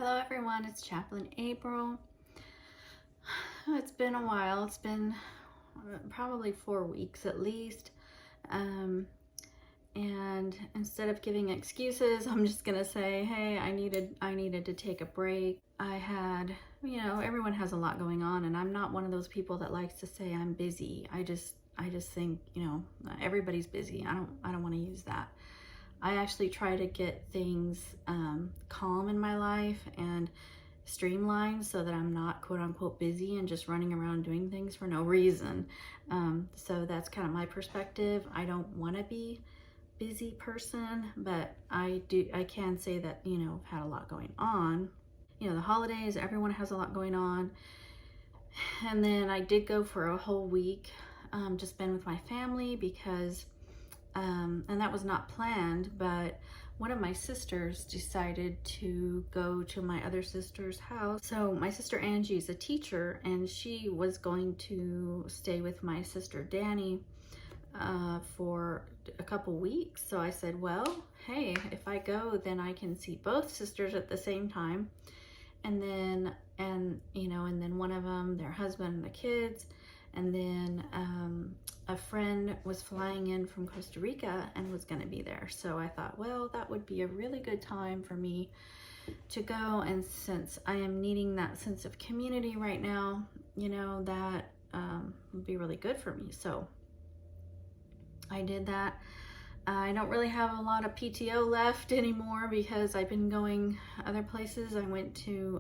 Hello everyone, it's Chaplain April. It's been a while. It's been probably 4 weeks at least. And instead of giving excuses, I'm just gonna say, hey, I needed to take a break. I had, everyone has a lot going on, and I'm not one of those people that likes to say I'm busy. I just think, everybody's busy. I don't want to use that. I actually try to get things calm in my life and streamlined so that I'm not quote unquote busy and just running around doing things for no reason. So that's kind of my perspective. I don't want to be busy person, but I can say that, I've had a lot going on. The holidays, everyone has a lot going on. And then I did go for a whole week, just been with my family because and that was not planned, but one of my sisters decided to go to my other sister's house. So my sister Angie is a teacher, and she was going to stay with my sister Danny for a couple weeks. So I said, well, hey, if I go, then I can see both sisters at the same time. And then one of them, their husband and the kids. And then a friend was flying in from Costa Rica and was going to be there. So I thought, well, that would be a really good time for me to go. And since I am needing that sense of community right now, that would be really good for me. So I did that. I don't really have a lot of PTO left anymore because I've been going other places. I went to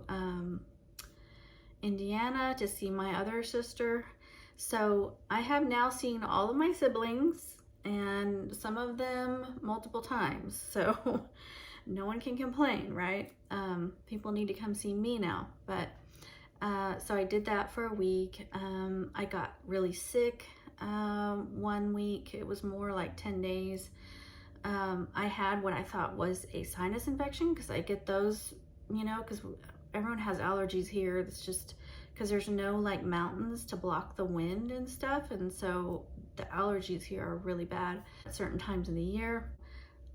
Indiana to see my other sister. So I have now seen all of my siblings, and some of them multiple times. So no one can complain, right? People need to come see me now. But so I did that for a week. I got really sick 1 week. It was more like 10 days. I had what I thought was a sinus infection, because I get those, because everyone has allergies here. It's just because there's no like mountains to block the wind and stuff, and so the allergies here are really bad at certain times of the year.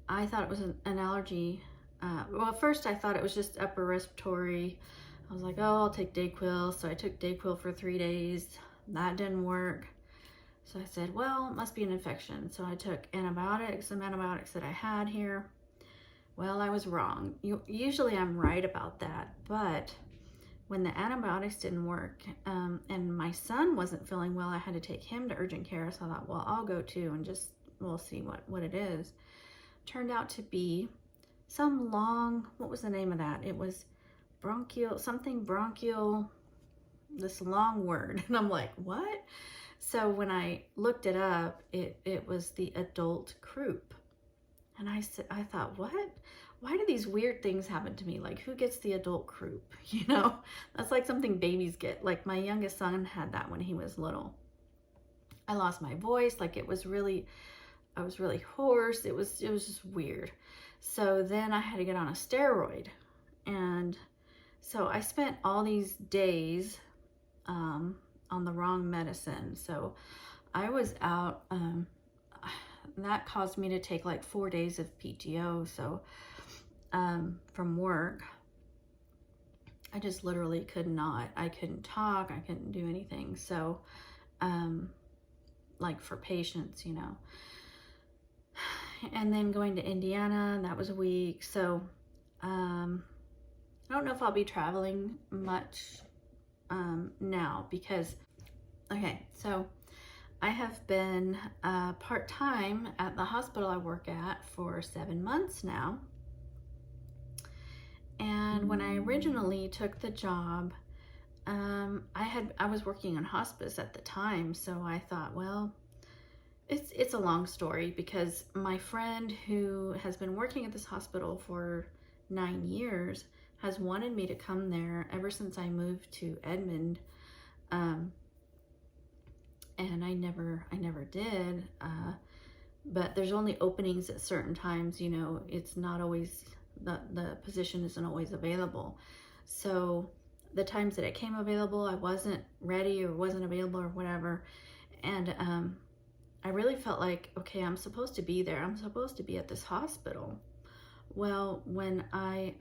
I thought it was an allergy. Well, at first I thought it was just upper respiratory. I was like, oh, I'll take Dayquil. So I took Dayquil for 3 days. That didn't work. So I said, well, it must be an infection. So I took some antibiotics that I had here. Well, I was wrong. Usually I'm right about that, but when the antibiotics didn't work, and my son wasn't feeling well, I had to take him to urgent care. So I thought, well, I'll go too, and we'll see what it is. Turned out to be some long, what was the name of that? It was bronchial, this long word. And I'm like, what? So when I looked it up, it was the adult croup. And I thought, what? Why do these weird things happen to me? Like, who gets the adult croup? That's like something babies get. Like, my youngest son had that when he was little. I lost my voice. Like, I was really hoarse. It was just weird. So then I had to get on a steroid. And so I spent all these days on the wrong medicine. So I was out, that caused me to take like 4 days of PTO. So from work, I just literally I couldn't talk, I couldn't do anything. So like for patients, and then going to Indiana, that was a week. So I don't know if I'll be traveling much now, because okay, so I have been part-time at the hospital I work at for 7 months now. And when I originally took the job, I was working on hospice at the time. So I thought, well, it's a long story, because my friend who has been working at this hospital for 9 years has wanted me to come there ever since I moved to Edmond. And I never did, but there's only openings at certain times. It's not always, the position isn't always available. So the times that it came available, I wasn't ready or wasn't available or whatever. And I really felt like, okay, I'm supposed to be there. I'm supposed to be at this hospital. Well, when I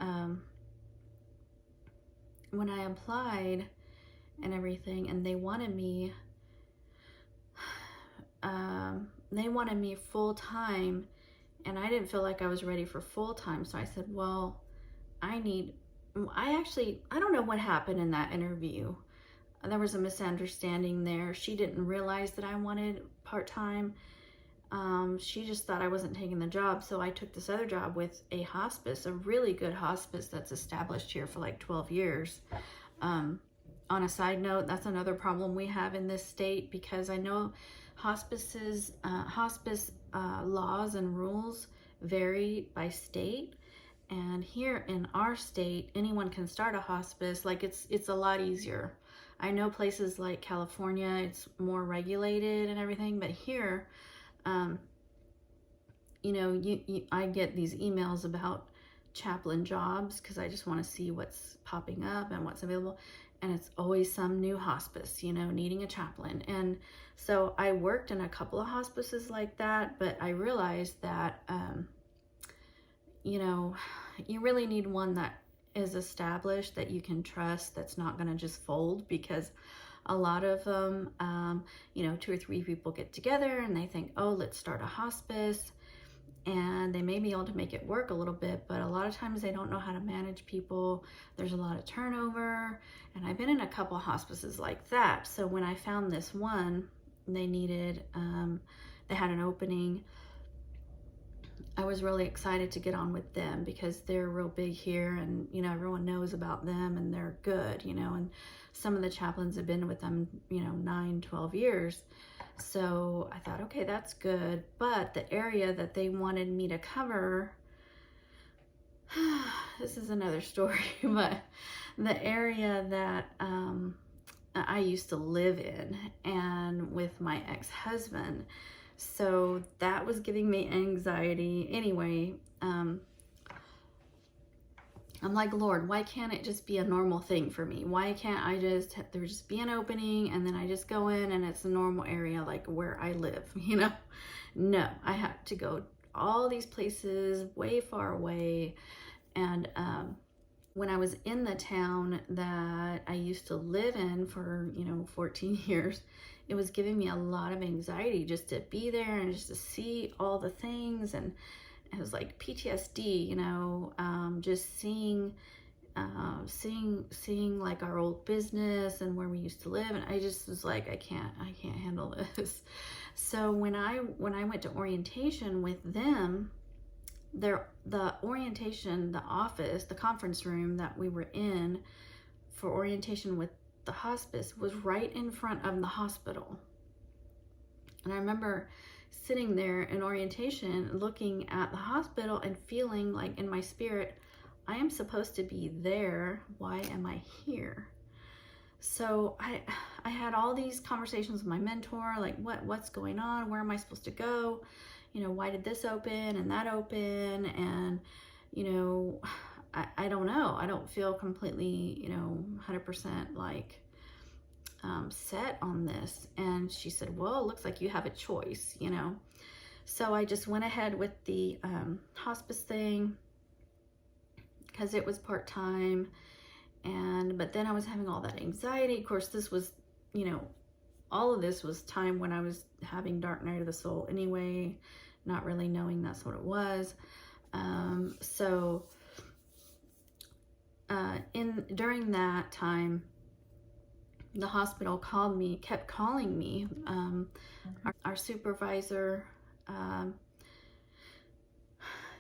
when I applied and everything, and they wanted me full time, and I didn't feel like I was ready for full time. So I said, well, I don't know what happened in that interview. There was a misunderstanding there. She didn't realize that I wanted part-time. She just thought I wasn't taking the job. So I took this other job with a hospice, a really good hospice that's established here for like 12 years. On a side note, that's another problem we have in this state, because I know hospice laws and rules vary by state. And here in our state, anyone can start a hospice. Like it's a lot easier. I know places like California, it's more regulated and everything, but here, you know, I get these emails about chaplain jobs because I just want to see what's popping up and what's available. And it's always some new hospice, you know, needing a chaplain. And so I worked in a couple of hospices like that, but I realized that, you know, you really need one that is established, that you can trust, that's not going to just fold, because a lot of them, you know, 2 or 3 people get together and they think, oh, let's start a hospice, and they may be able to make it work a little bit, but a lot of times they don't know how to manage people. There's a lot of turnover, and I've been in a couple of hospices like that. So when I found this one, they needed, they had an opening, I was really excited to get on with them because they're real big here, and you know, everyone knows about them and they're good, you know, and some of the chaplains have been with them, you know, 9-12 years. So I thought, okay, that's good. But the area that they wanted me to cover, this is another story, but the area that I used to live in, and with my ex-husband, so that was giving me anxiety. Anyway, I'm like, Lord, why can't it just be a normal thing for me? Why can't I there just be an opening and then I just go in and it's a normal area like where I live, you know? No, I had to go all these places way far away. And when I was in the town that I used to live in for, you know, 14 years, it was giving me a lot of anxiety just to be there and just to see all the things. And it was like PTSD, you know, just seeing like our old business and where we used to live. And I just was like, I can't handle this. So when I went to orientation with them, the orientation, the office, the conference room that we were in for orientation with the hospice was right in front of the hospital. And I remember sitting there in orientation, looking at the hospital and feeling like in my spirit, I am supposed to be there. Why am I here? So I had all these conversations with my mentor, like what's going on? Where am I supposed to go? You know, why did this open and that open? And, you know, I don't know. I don't feel completely, you know, 100% like set on this. And she said, well, it looks like you have a choice, you know. So I just went ahead with the hospice thing because it was part-time. But then I was having all that anxiety. Of course, this was, you know, all of this was time when I was having dark night of the soul anyway, not really knowing that's what it was. During that time, the hospital kept calling me. Our supervisor,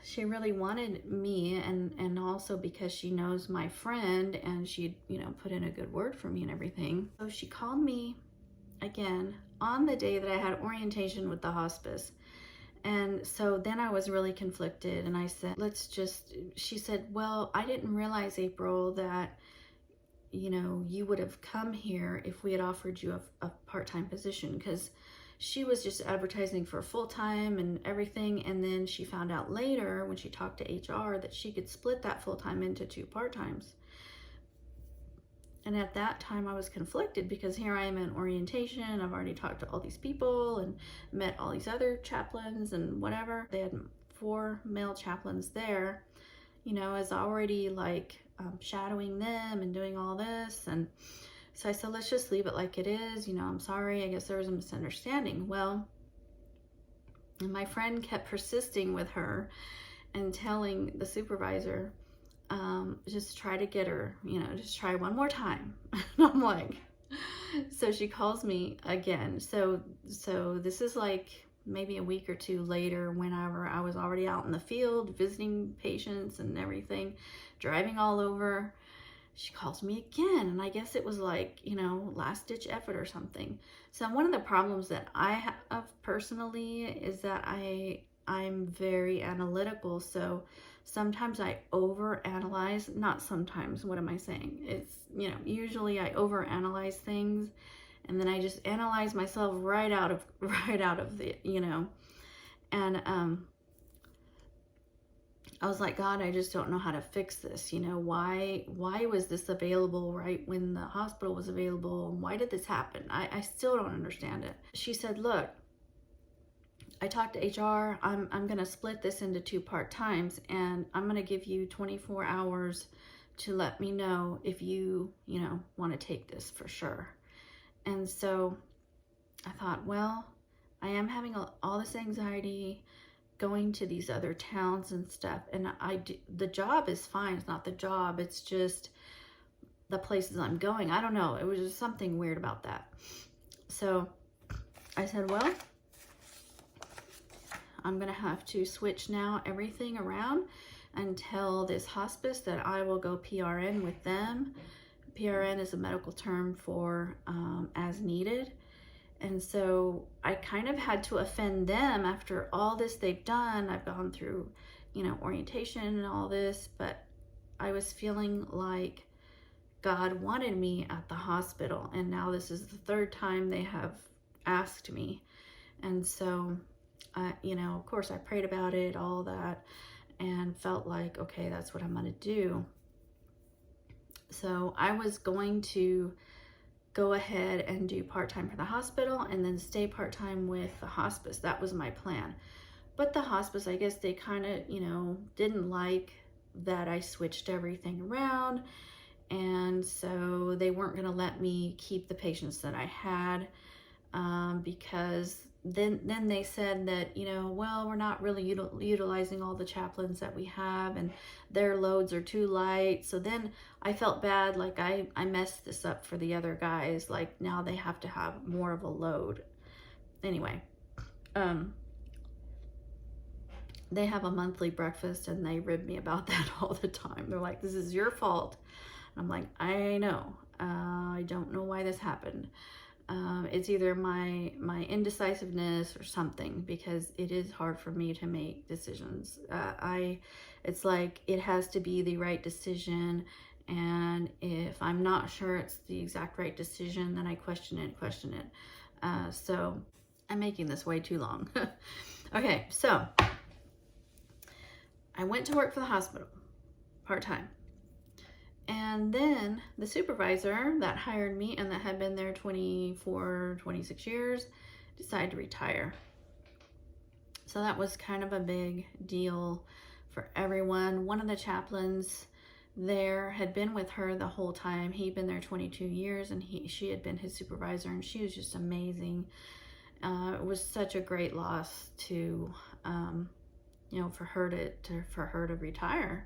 she really wanted me, and also because she knows my friend and she, you know, put in a good word for me and everything. So she called me again on the day that I had orientation with the hospice. And so then I was really conflicted, and I said, she said, well, I didn't realize, April, that, you know, you would have come here if we had offered you a part-time position, because she was just advertising for full-time and everything. And then she found out later when she talked to HR that she could split that full-time into 2 part-times. And at that time I was conflicted because here I am in orientation. I've already talked to all these people and met all these other chaplains and whatever. They had 4 male chaplains there. you know, is already like shadowing them and doing all this. And so I said, let's just leave it like it is. You know, I'm sorry. I guess there was a misunderstanding. Well, and my friend kept persisting with her and telling the supervisor, just try to get her, you know, just try one more time. And I'm like, so she calls me again. So this is like maybe a week or two later, whenever I was already out in the field visiting patients and everything, driving all over. She calls me again, and I guess it was like, you know, last ditch effort or something. So one of the problems that I have personally is that I'm very analytical. So sometimes I overanalyze, not sometimes, what am I saying? It's, you know, usually I overanalyze things, and then I just analyze myself right out of the, you know. And I was like, God, I just don't know how to fix this. You know, why was this available right when the hospital was available? And why did this happen? I still don't understand it. She said, look, I talked to HR. I'm going to split this into 2 part-times, and I'm going to give you 24 hours to let me know if you know, want to take this for sure. And so I thought, well, I am having all this anxiety going to these other towns and stuff, and the job is fine. It's not the job, it's just the places I'm going. I don't know, it was just something weird about that. So I said, well, I'm gonna have to switch now everything around and tell this hospice that I will go PRN with them. PRN is a medical term for as needed. And so I kind of had to offend them after all this they've done. I've gone through, you know, orientation and all this, but I was feeling like God wanted me at the hospital. And now this is the 3rd time they have asked me. And so, you know, of course I prayed about it, all that, and felt like, okay, that's what I'm going to do. So I was going to go ahead and do part-time for the hospital and then stay part-time with the hospice. That was my plan. But the hospice, I guess they kind of, you know, didn't like that I switched everything around. And so they weren't going to let me keep the patients that I had, because then they said that, you know, well, we're not really utilizing all the chaplains that we have, and their loads are too light. So then I felt bad, like I messed this up for the other guys. Like now they have to have more of a load. Anyway, they have a monthly breakfast, and they rib me about that all the time. They're like, this is your fault. I'm like, I know. I don't know why this happened. It's either my indecisiveness or something, because it is hard for me to make decisions. It's like it has to be the right decision, and if I'm not sure it's the exact right decision, then I question it. So I'm making this way too long. Okay, so I went to work for the hospital part-time. And then the supervisor that hired me and that had been there 24, 26 years decided to retire. So that was kind of a big deal for everyone. One of the chaplains there had been with her the whole time. He'd been there 22 years, and she had been his supervisor, and she was just amazing. It was such a great loss to, you know, for her to retire.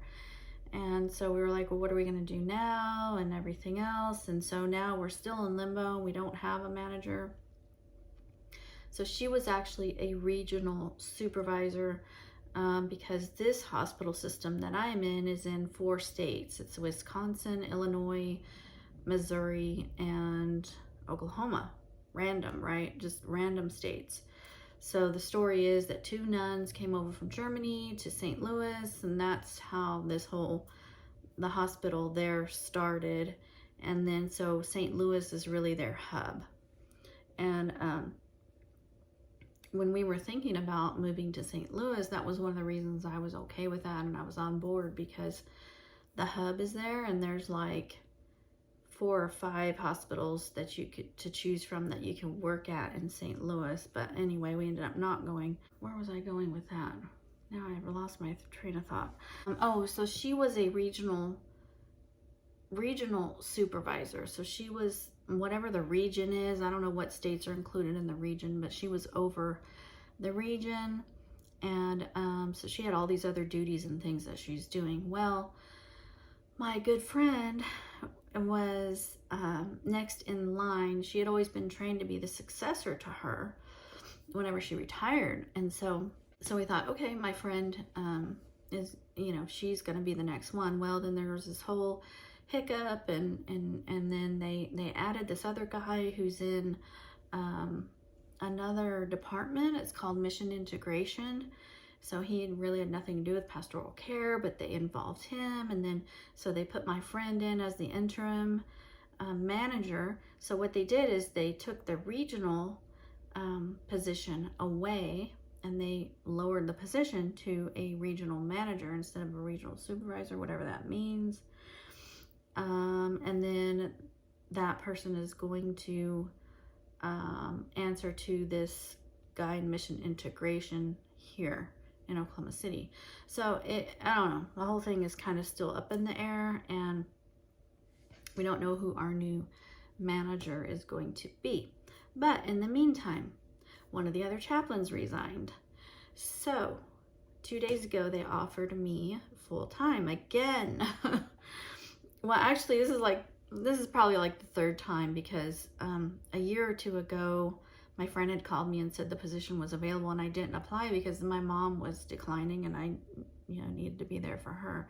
And so we were like, well, what are we going to do now and everything else? And so now we're still in limbo. We don't have a manager. So she was actually a regional supervisor, because this hospital system that I am in is in 4 states. It's Wisconsin, Illinois, Missouri, and Oklahoma. Random, right? Just random states. So the story is that 2 nuns came over from Germany to St. Louis, and that's how the hospital there started. And then so St. Louis is really their hub. And when we were thinking about moving to St. Louis, that was one of the reasons I was okay with that, and I was on board, because the hub is there, and there's like 4 or 5 hospitals that you could to choose from that you can work at in St. Louis. But anyway, we ended up not going. Where was I going with that? Now I've lost my train of thought. Oh, so she was a regional supervisor. So she was whatever the region is. I don't know what states are included in the region, but she was over the region. And so she had all these other duties and things that she's doing. Well, my good friend was next in line. She had always been trained to be the successor to her whenever she retired. And so we thought, okay, my friend is, she's going to be the next one. Well, then there was this whole hiccup, and then they added this other guy who's in another department. It's called Mission Integration. So he really had nothing to do with pastoral care, but they involved him. And then, so they put my friend in as the interim manager. So what they did is they took the regional position away, and they lowered the position to a regional manager instead of a regional supervisor, whatever that means. And then that person is going to answer to this guy in Mission Integration here in Oklahoma City. So I don't know, the whole thing is kind of still up in the air, and we don't know who our new manager is going to be. But in the meantime, one of the other chaplains resigned. So 2 days ago, they offered me full-time again. Well, actually, this is probably like the third time, because a year or two ago, my friend had called me and said the position was available, and I didn't apply because my mom was declining, and I, needed to be there for her.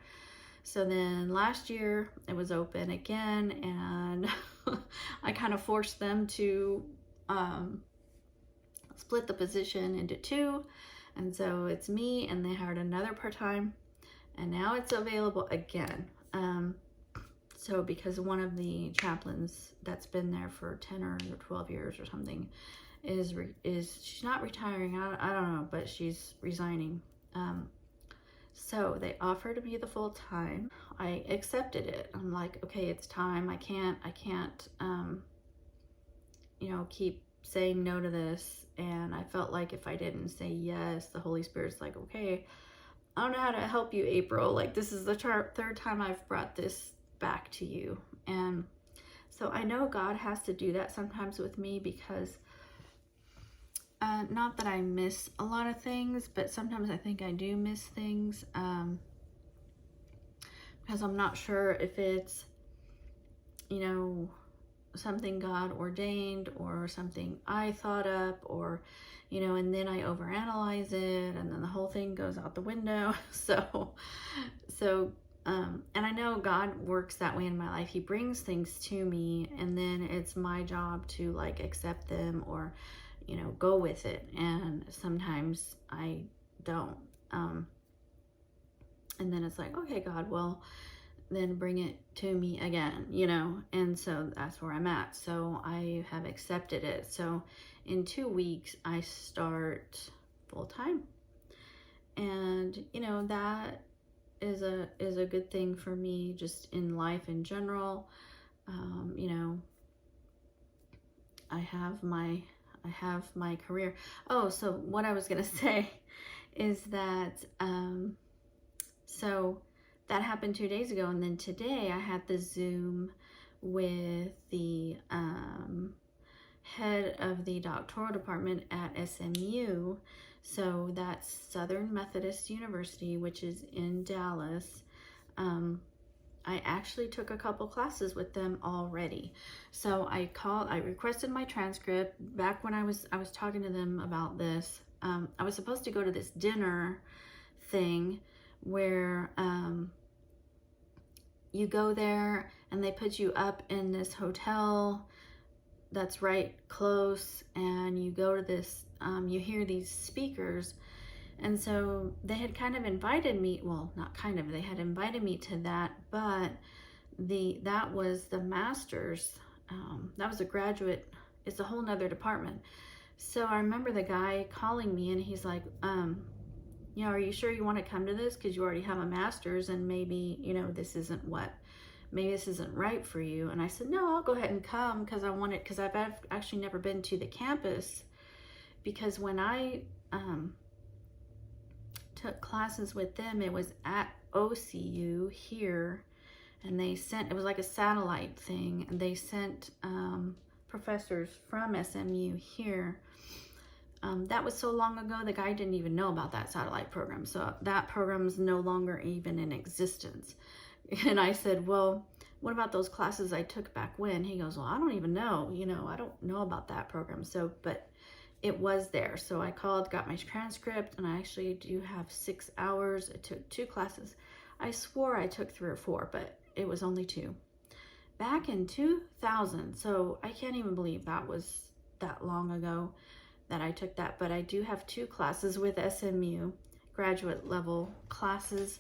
So then last year it was open again, and I kind of forced them to split the position into two. And so it's me, and they hired another part-time, and now it's available again. So because one of the chaplains that's been there for 10 or 12 years or something is she's not retiring, I don't know, but she's resigning. So they offered me the full time. I accepted it. I'm like, okay, it's time. I can't keep saying no to this. And I felt like if I didn't say yes, the Holy Spirit's like, okay, I don't know how to help you, April. Like, this is the third time I've brought this back to you. And so I know God has to do that sometimes with me, because not that I miss a lot of things, but sometimes I think I do miss things, because I'm not sure if it's, something God ordained or something I thought up, or, and then I overanalyze it, and then the whole thing goes out the window. So, and I know God works that way in my life. He brings things to me, and then it's my job to like accept them or, go with it. And sometimes I don't. And then it's like, okay, God, well, then bring it to me again, and so that's where I'm at. So I have accepted it. So in 2 weeks, I start full time, and that is a good thing for me, just in life in general. I have my career. Oh, so what I was gonna say is that so that happened 2 days ago, and then today I had the Zoom with the head of the doctoral department at SMU. So that's Southern Methodist University, which is in Dallas. I actually took a couple classes with them already. So I requested my transcript back when I was talking to them about this. I was supposed to go to this dinner thing where you go there and they put you up in this hotel that's right close, and you go to this, you hear these speakers. And so they had kind of invited me, well, not kind of, they had invited me to that, but that was the master's, that was a graduate, it's a whole nother department. So I remember the guy calling me, and he's like, are you sure you want to come to this? Because you already have a master's, and maybe, this isn't right for you. And I said, no, I'll go ahead and come, because I've actually never been to the campus, because when I took classes with them, it was at OCU here, and they sent, it was like a satellite thing, and they sent professors from SMU here. That was so long ago, the guy didn't even know about that satellite program. So that program's no longer even in existence. And I said, well, what about those classes I took back when? He goes, well, I don't even know. You know, I don't know about that program. So, but it was there. So I called, got my transcript, and I actually do have 6 hours. I took 2 classes. I swore I took 3 or 4, but it was only 2. Back in 2000. So I can't even believe that was that long ago that I took that. But I do have 2 classes with SMU, graduate level classes.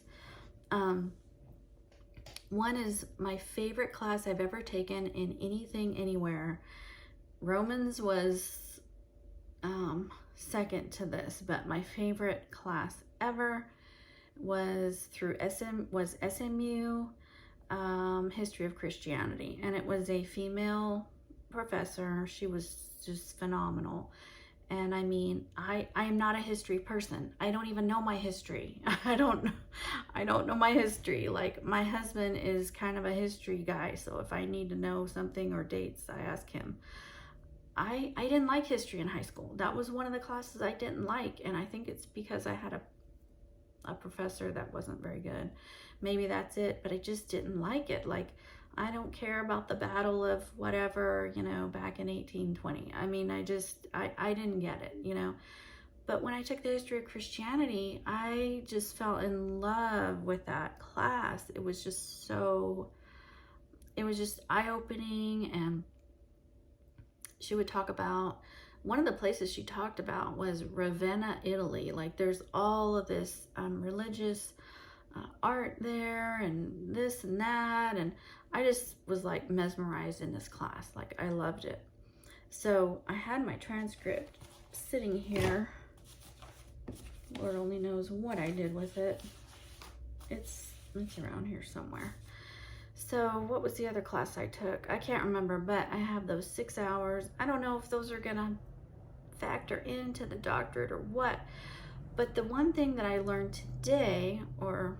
One is my favorite class I've ever taken in anything, anywhere. Romans was second to this, but my favorite class ever was through SMU History of Christianity, and it was a female professor. She was just phenomenal. And I mean, I am not a history person. I don't even know my history. I don't know my history. Like, my husband is kind of a history guy, so if I need to know something or dates, I ask him. I didn't like history in high school. That was one of the classes I didn't like, and I think it's because I had a professor that wasn't very good. Maybe that's it, but I just didn't like it. Like, I don't care about the battle of whatever, you know, back in 1820. I mean, I didn't get it, you know. But when I took the history of Christianity, I just fell in love with that class. It was just eye-opening. And she would talk about, one of the places she talked about was Ravenna, Italy. Like, there's all of this religious art there, and this and that, and I just was like mesmerized in this class. Like, I loved it. So I had my transcript sitting here. Lord only knows what I did with it. It's around here somewhere. So what was the other class I took? I can't remember, but I have those 6 hours. I don't know if those are gonna factor into the doctorate or what, but the one thing that I learned today, or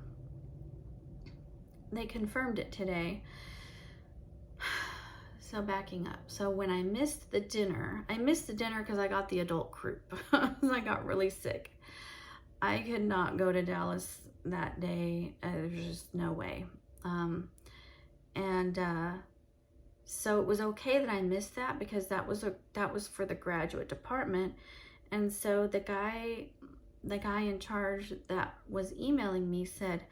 they confirmed it today. So backing up. So when I missed the dinner because I got the adult croup. I got really sick. I could not go to Dallas that day. There's just no way. So it was okay that I missed that, because that was for the graduate department. And so the guy in charge that was emailing me said,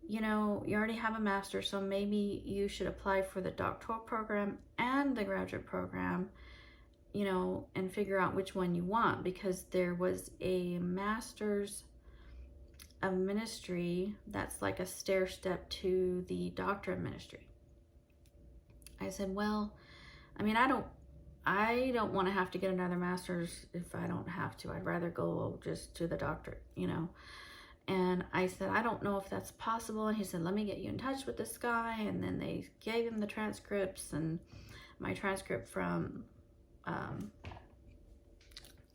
you know, you already have a master's, so maybe you should apply for the doctoral program and the graduate program, you know, and figure out which one you want, because there was a master's of ministry that's like a stair step to the doctor of ministry. I said, well, I mean, I don't want to have to get another master's if I don't have to. I'd rather go just to the doctorate, you know. And I said, I don't know if that's possible. And he said, let me get you in touch with this guy. And then they gave him the transcripts, and my transcript from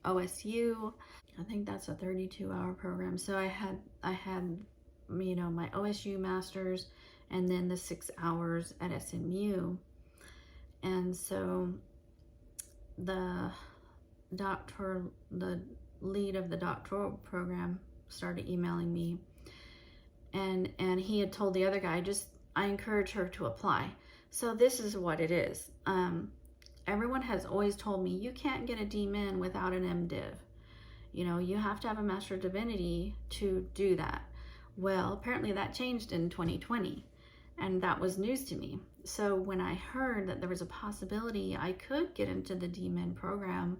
OSU. I think that's a 32-hour program. So I had, you know, my OSU master's, and then the 6 hours at SMU. And so the lead of the doctoral program started emailing me, and he had told the other guy, I encourage her to apply. So this is what it is. Everyone has always told me, you can't get a DMin without an MDiv. You know, you have to have a Master of Divinity to do that. Well, apparently that changed in 2020, and that was news to me. So when I heard that there was a possibility I could get into the DMin program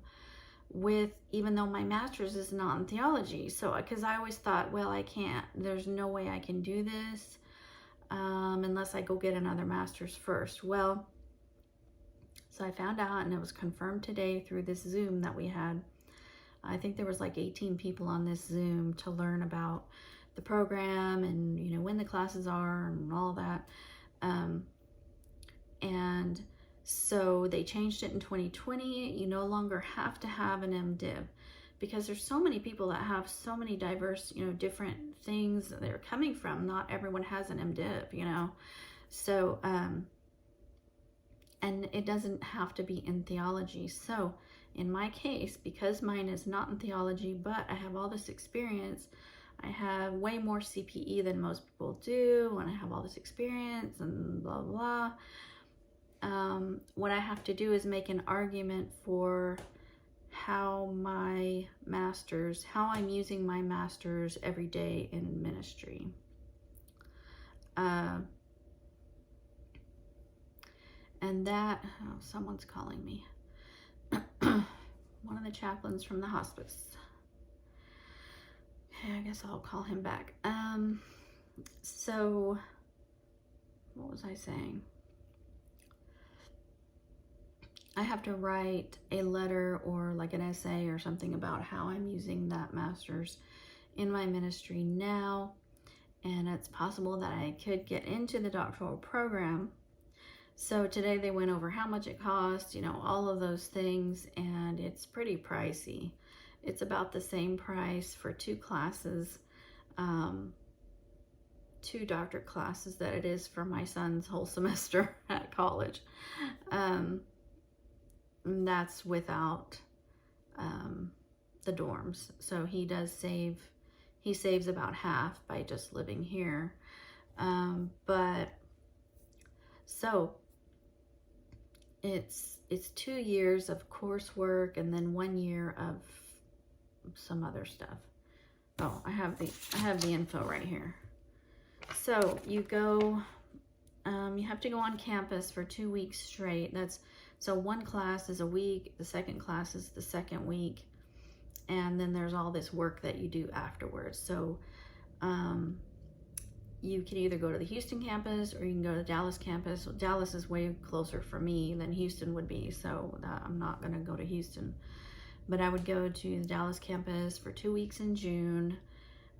even though my master's is not in theology. So, because I always thought, well, I can't, there's no way I can do this unless I go get another master's first. Well, so I found out, and it was confirmed today through this Zoom that we had. I think there was like 18 people on this Zoom to learn about the program and, you know, when the classes are and all that. And so they changed it in 2020. You no longer have to have an MDiv because there's so many people that have so many diverse, you know, different things that they're coming from. Not everyone has an MDiv, you know. So, and it doesn't have to be in theology. So in my case, because mine is not in theology, but I have all this experience, I have way more CPE than most people do, and I have all this experience and blah, blah. What I have to do is make an argument for how I'm using my master's every day in ministry. And that, oh, someone's calling me. One of the chaplains from the hospice. Okay, I guess I'll call him back. So, what was I saying? I have to write a letter or like an essay or something about how I'm using that master's in my ministry now. And it's possible that I could get into the doctoral program. So today they went over how much it costs, you know, all of those things, and it's pretty pricey. It's about the same price for 2 classes, 2 doctorate classes that it is for my son's whole semester at college. That's without the dorms. So he saves about half by just living here. But so it's 2 years of coursework and then 1 year of some other stuff. Oh, I have the info right here. So you go, you have to go on campus for 2 weeks straight. So 1 class is a week, the second class is the second week, and then there's all this work that you do afterwards. So you can either go to the Houston campus or you can go to the Dallas campus. Well, Dallas is way closer for me than Houston would be, so I'm not going to go to Houston. But I would go to the Dallas campus for 2 weeks in June,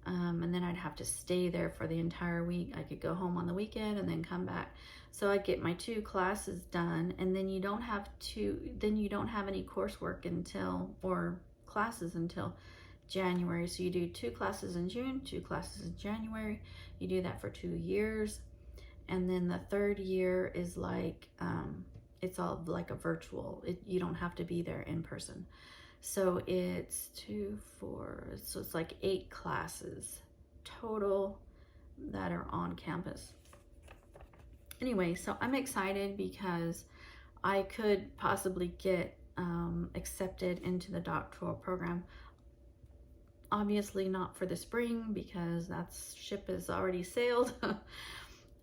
and then I'd have to stay there for the entire week. I could go home on the weekend and then come back. So I'd get my 2 classes done, and then you don't have any coursework or classes until January. So you do 2 classes in June, 2 classes in January. You do that for 2 years. And then the 3rd year is like, it's all like a virtual. You don't have to be there in person. So it's 2, 4, so it's like 8 classes total that are on campus. Anyway, so I'm excited because I could possibly get accepted into the doctoral program. Obviously not for the spring because that ship has already sailed.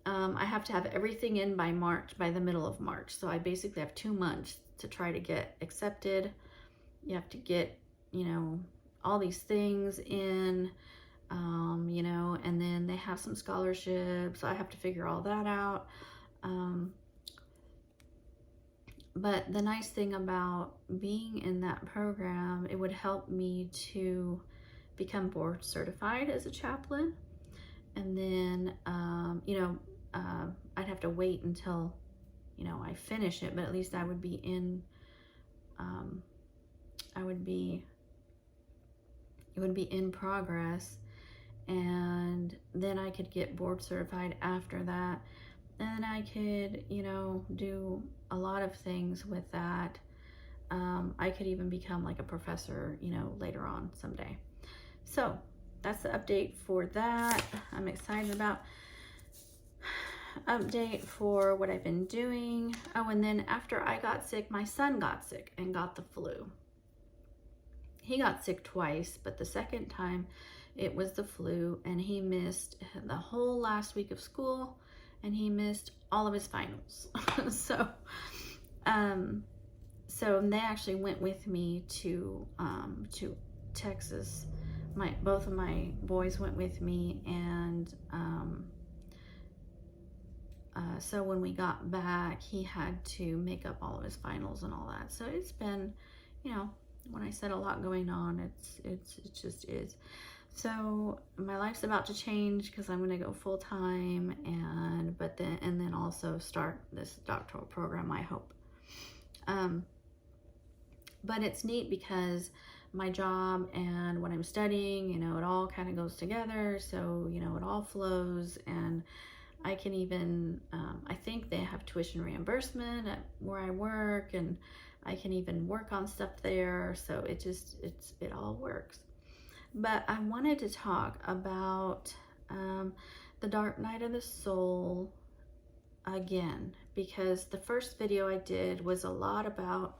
I have to have everything in by the middle of March. So I basically have 2 months to try to get accepted. You have to get, you know, all these things in, you know, and then they have some scholarships. So I have to figure all that out. But the nice thing about being in that program, it would help me to become board certified as a chaplain. And then, you know, I'd have to wait until, you know, I finish it, but at least I would be in, it would be in progress, and then I could get board certified after that. And I could, you know, do a lot of things with that. I could even become like a professor, you know, later on someday. So that's the update for that. I'm excited about update for what I've been doing. Oh, and then after I got sick, my son got sick and got the flu. He got sick twice, but the second time it was the flu, and he missed the whole last week of school, and he missed all of his finals. So they actually went with me to Texas. Both of my boys went with me, and so when we got back, he had to make up all of his finals and all that. So it's been, you know, when I said a lot going on, it just is. So my life's about to change because I'm going to go full time, and then also start this doctoral program, I hope. But it's neat because my job and what I'm studying, you know, it all kind of goes together. So, you know, it all flows. And I can even, I think they have tuition reimbursement at where I work, and I can even work on stuff there. So it all works. But I wanted to talk about the dark night of the soul again, because the first video I did was a lot about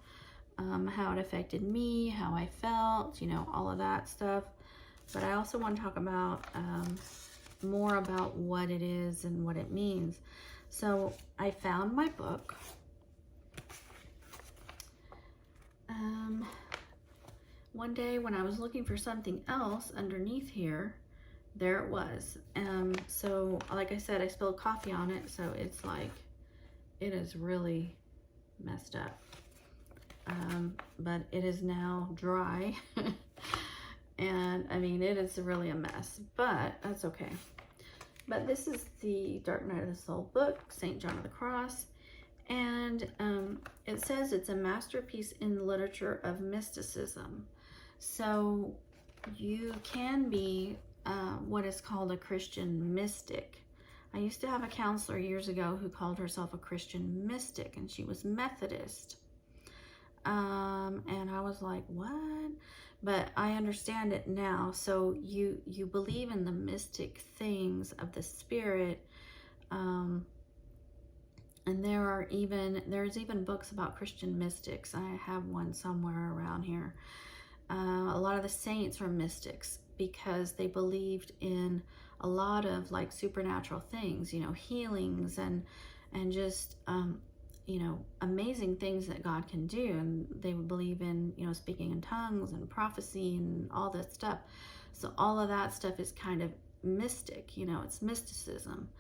how it affected me, how I felt, you know, all of that stuff. But I also want to talk about more about what it is and what it means. So I found my book. One day when I was looking for something else underneath here, there it was. So like I said, I spilled coffee on it, so it's like, it is really messed up. But it is now dry. And I mean, it is really a mess, but that's okay. But this is the Dark Night of the Soul book, St. John of the Cross. And it says it's a masterpiece in the literature of mysticism. So you can be what is called a Christian mystic. I used to have a counselor years ago who called herself a Christian mystic, and she was Methodist. And I was like, what? But I understand it now. So you believe in the mystic things of the spirit. And there's even books about Christian mystics. I have one somewhere around here. A lot of the saints were mystics because they believed in a lot of like supernatural things, you know, healings and just, you know, amazing things that God can do. And they would believe in, you know, speaking in tongues and prophecy and all that stuff. So all of that stuff is kind of mystic, you know, it's mysticism.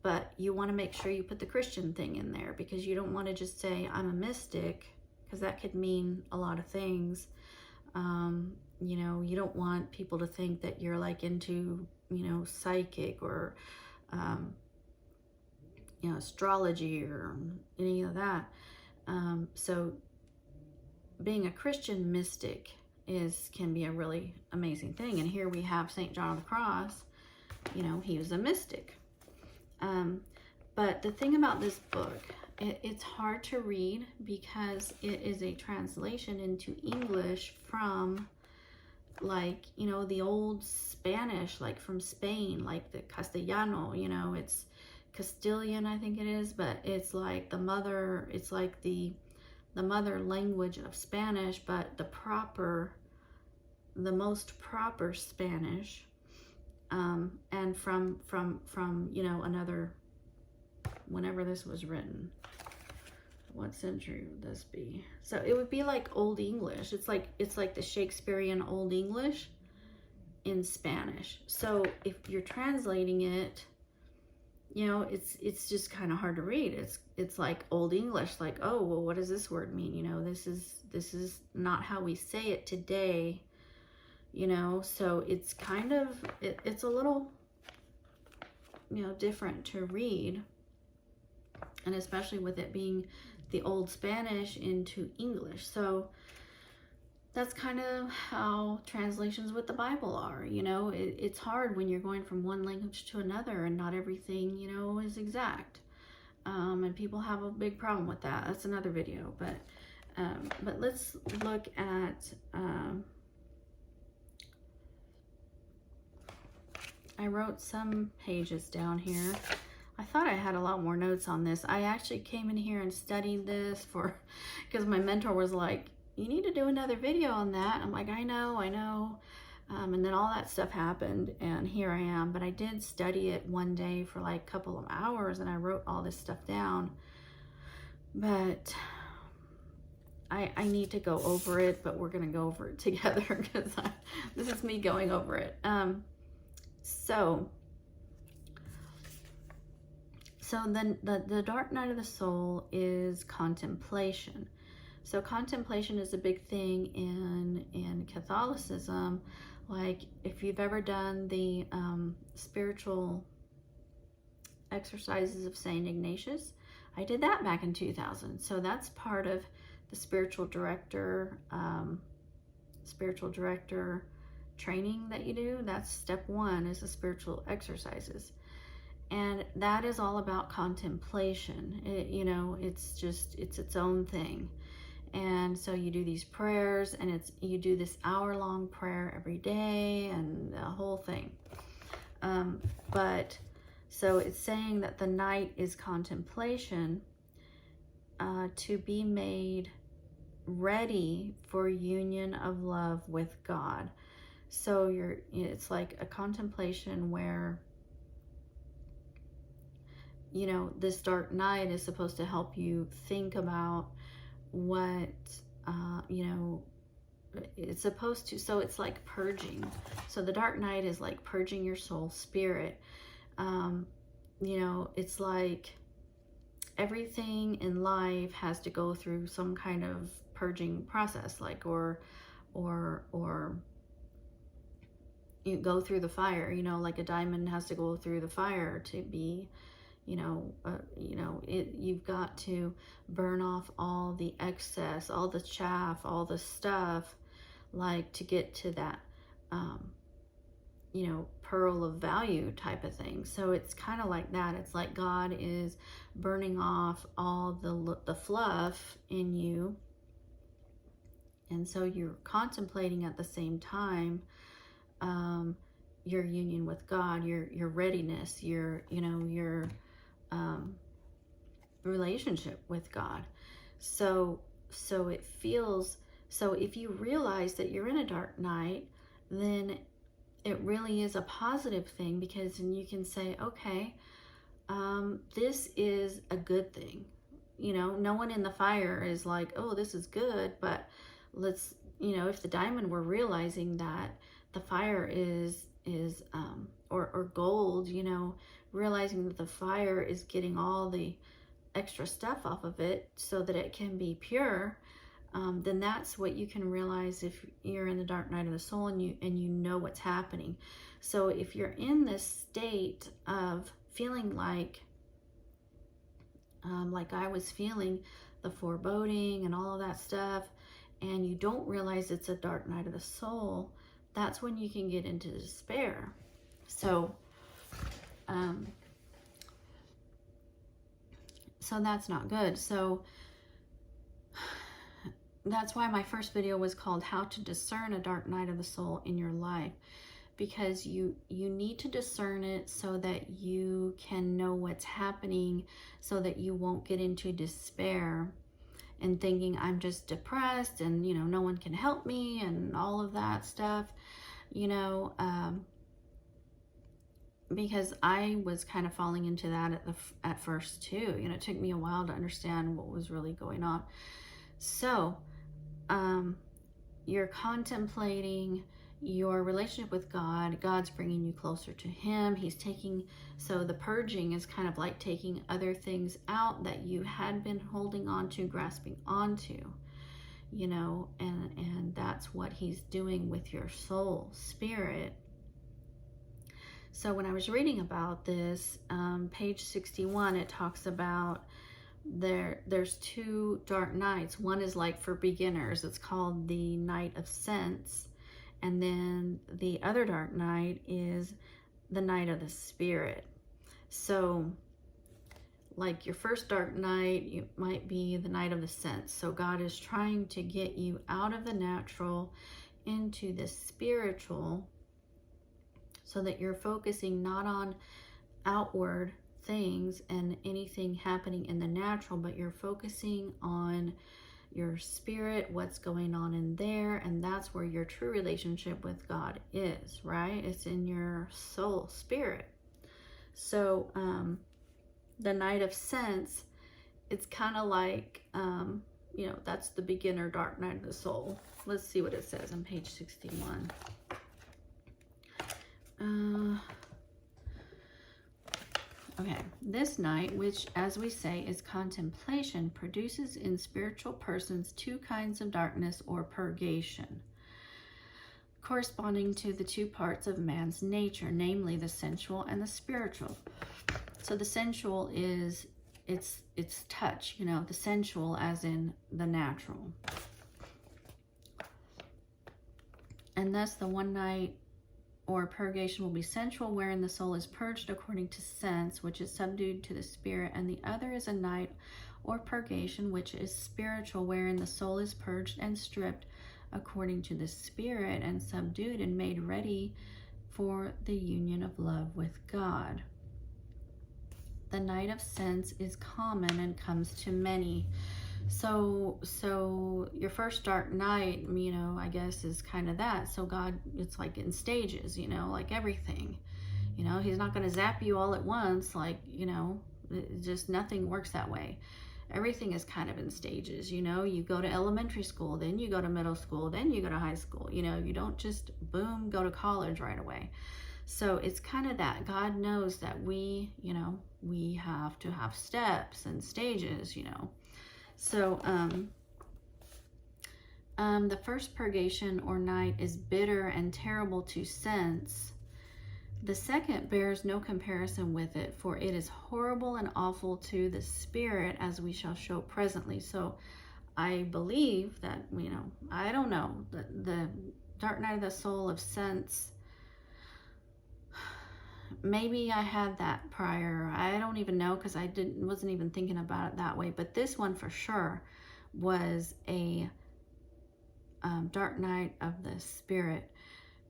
But you want to make sure you put the Christian thing in there, because you don't want to just say, I'm a mystic, because that could mean a lot of things. You know, you don't want people to think that you're like into, you know, psychic or, you know, astrology or any of that. So being a Christian mystic can be a really amazing thing. And here we have St. John of the Cross, you know, he was a mystic. But the thing about this book, it's hard to read because it is a translation into English from, like, you know, the old Spanish, like from Spain, like the Castellano, you know, it's Castilian, I think it is, but it's like the mother language of Spanish, but the most proper Spanish, and from, you know, another, whenever this was written, what century would this be? So it would be like Old English. It's like the Shakespearean Old English in Spanish. So if you're translating it, you know, it's just kind of hard to read. It's like Old English, like, oh, well, what does this word mean? You know, this is not how we say it today, you know. So it's kind of, it's a little, you know, different to read. And especially with it being the old Spanish into English. So that's kind of how translations with the Bible are, you know. It's hard when you're going from one language to another and not everything, you know, is exact. And people have a big problem with that. That's another video. But let's look at, I wrote some pages down here. I thought I had a lot more notes on this. I actually came in here and studied this because my mentor was like, you need to do another video on that. I'm like, I know. And then all that stuff happened, and here I am. But I did study it one day for like a couple of hours, and I wrote all this stuff down. But I need to go over it, but we're gonna go over it together because this is me going over it. So then the dark night of the soul is contemplation. So contemplation is a big thing in Catholicism. Like if you've ever done the spiritual exercises of Saint Ignatius, I did that back in 2000. So that's part of the spiritual director spiritual director training that you do, that's step 1, is the spiritual exercises. And that is all about contemplation. You know, it's its own thing. And so you do these prayers, and you do this hour-long prayer every day, and the whole thing. But so it's saying that the night is contemplation, to be made ready for union of love with God. So it's like a contemplation where, you know, this dark night is supposed to help you think about what, you know, it's supposed to, so it's like purging. So the dark night is like purging your soul spirit. You know, it's like everything in life has to go through some kind of purging process, like, or you go through the fire, you know, like a diamond has to go through the fire to be, you know, you've got to burn off all the excess, all the chaff, all the stuff, like, to get to that, you know, pearl of value type of thing. So it's kind of like that. It's like God is burning off all the fluff in you. And so you're contemplating at the same time your union with God, your readiness, your relationship with God. So it feels, so if you realize that you're in a dark night, then it really is a positive thing, because then you can say, okay, this is a good thing. You know, no one in the fire is like, oh, this is good, but let's, you know, if the diamond were realizing that the fire is or gold, you know, realizing that the fire is getting all the extra stuff off of it so that it can be pure, then that's what you can realize if you're in the dark night of the soul and you know what's happening. So if you're in this state of feeling like I was feeling, the foreboding and all of that stuff, and you don't realize it's a dark night of the soul, that's when you can get into despair. So so that's not good. So that's why my first video was called How to Discern a Dark Night of the Soul in Your Life, because you need to discern it so that you can know what's happening, so that you won't get into despair and thinking I'm just depressed and, you know, no one can help me and all of that stuff, you know, because I was kind of falling into that at first too. You know, it took me a while to understand what was really going on. So you're contemplating your relationship with God. God's bringing you closer to Him. He's taking, so the purging is kind of like taking other things out that you had been holding on to, grasping onto, you know, and that's what He's doing with your soul, spirit. So when I was reading about this, page 61, it talks about there's 2 dark nights. One is like for beginners. It's called the night of sense. And then the other dark night is the night of the spirit. So like your first dark night, it might be the night of the sense. So God is trying to get you out of the natural into the spiritual, so that you're focusing not on outward things and anything happening in the natural, but you're focusing on your spirit, what's going on in there, and that's where your true relationship with God is, right? It's in your soul, spirit. So the night of sense, it's kind of like, you know, that's the beginner dark night of the soul. Let's see what it says on page 61. Okay, this night, which as we say is contemplation, produces in spiritual persons 2 kinds of darkness or purgation, corresponding to the 2 parts of man's nature, namely the sensual and the spiritual. So the sensual is it's touch, you know, the sensual as in the natural. And thus the one night or purgation will be sensual, wherein the soul is purged according to sense, which is subdued to the spirit. And the other is a night or purgation, which is spiritual, wherein the soul is purged and stripped according to the spirit, and subdued and made ready for the union of love with God. The night of sense is common and comes to many. So your first dark night, you know, I guess is kind of that. So God, it's like in stages, you know, like everything, you know, he's not going to zap you all at once. Like, you know, just nothing works that way. Everything is kind of in stages, you know. You go to elementary school, then you go to middle school, then you go to high school, you know. You don't just boom go to college right away. So it's kind of that. God knows that we, you know, we have to have steps and stages, you know. So the first purgation or night is bitter and terrible to sense. The second bears no comparison with it, for it is horrible and awful to the spirit, as we shall show presently. So I believe that, you know, I don't know, the dark night of the soul of sense, maybe I had that prior. I don't even know, because I wasn't even thinking about it that way. But this one for sure was a dark night of the spirit,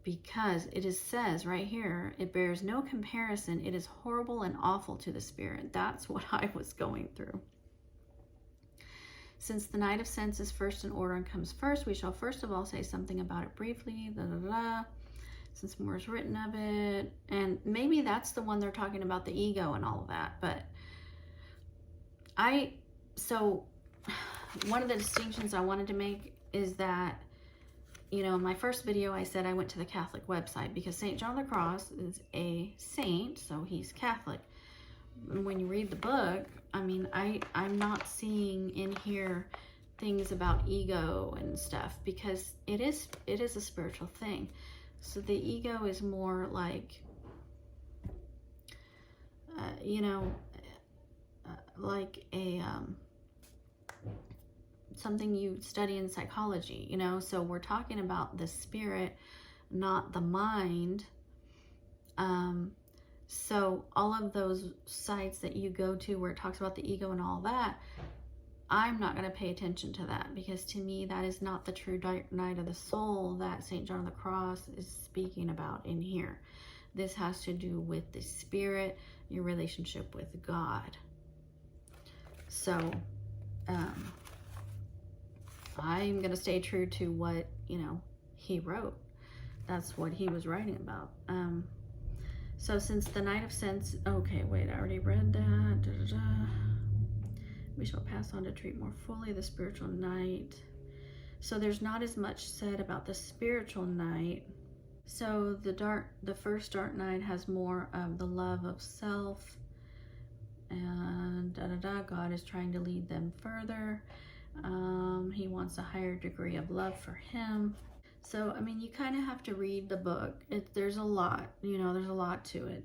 because it says right here, it bears no comparison. It is horrible and awful to the spirit. That's what I was going through. Since the night of sense is first in order and comes first, we shall first of all say something about it briefly, since more is written of it. And maybe that's the one they're talking about, the ego and all of that. But so one of the distinctions I wanted to make is that, you know, in my first video, I said I went to the Catholic website because St. John of the Cross is a saint, so he's Catholic. And when you read the book, I mean, I'm not seeing in here things about ego and stuff, because it is a spiritual thing. So the ego is more like, you know, like a something you study in psychology, you know. So we're talking about the spirit, not the mind. So all of those sites that you go to where it talks about the ego and all that, I'm not going to pay attention to that, because to me that is not the true dark night of the soul that St. John of the Cross is speaking about in here. This has to do with the spirit, your relationship with God. So I'm going to stay true to what, you know, he wrote. That's what he was writing about. So since the night of sense, okay, wait, I already read that. We shall pass on to treat more fully the spiritual night. So there's not as much said about the spiritual night. So the first dark night has more of the love of self, and God is trying to lead them further. He wants a higher degree of love for him. So, I mean, you kind of have to read the book. There's a lot, you know, there's a lot to it.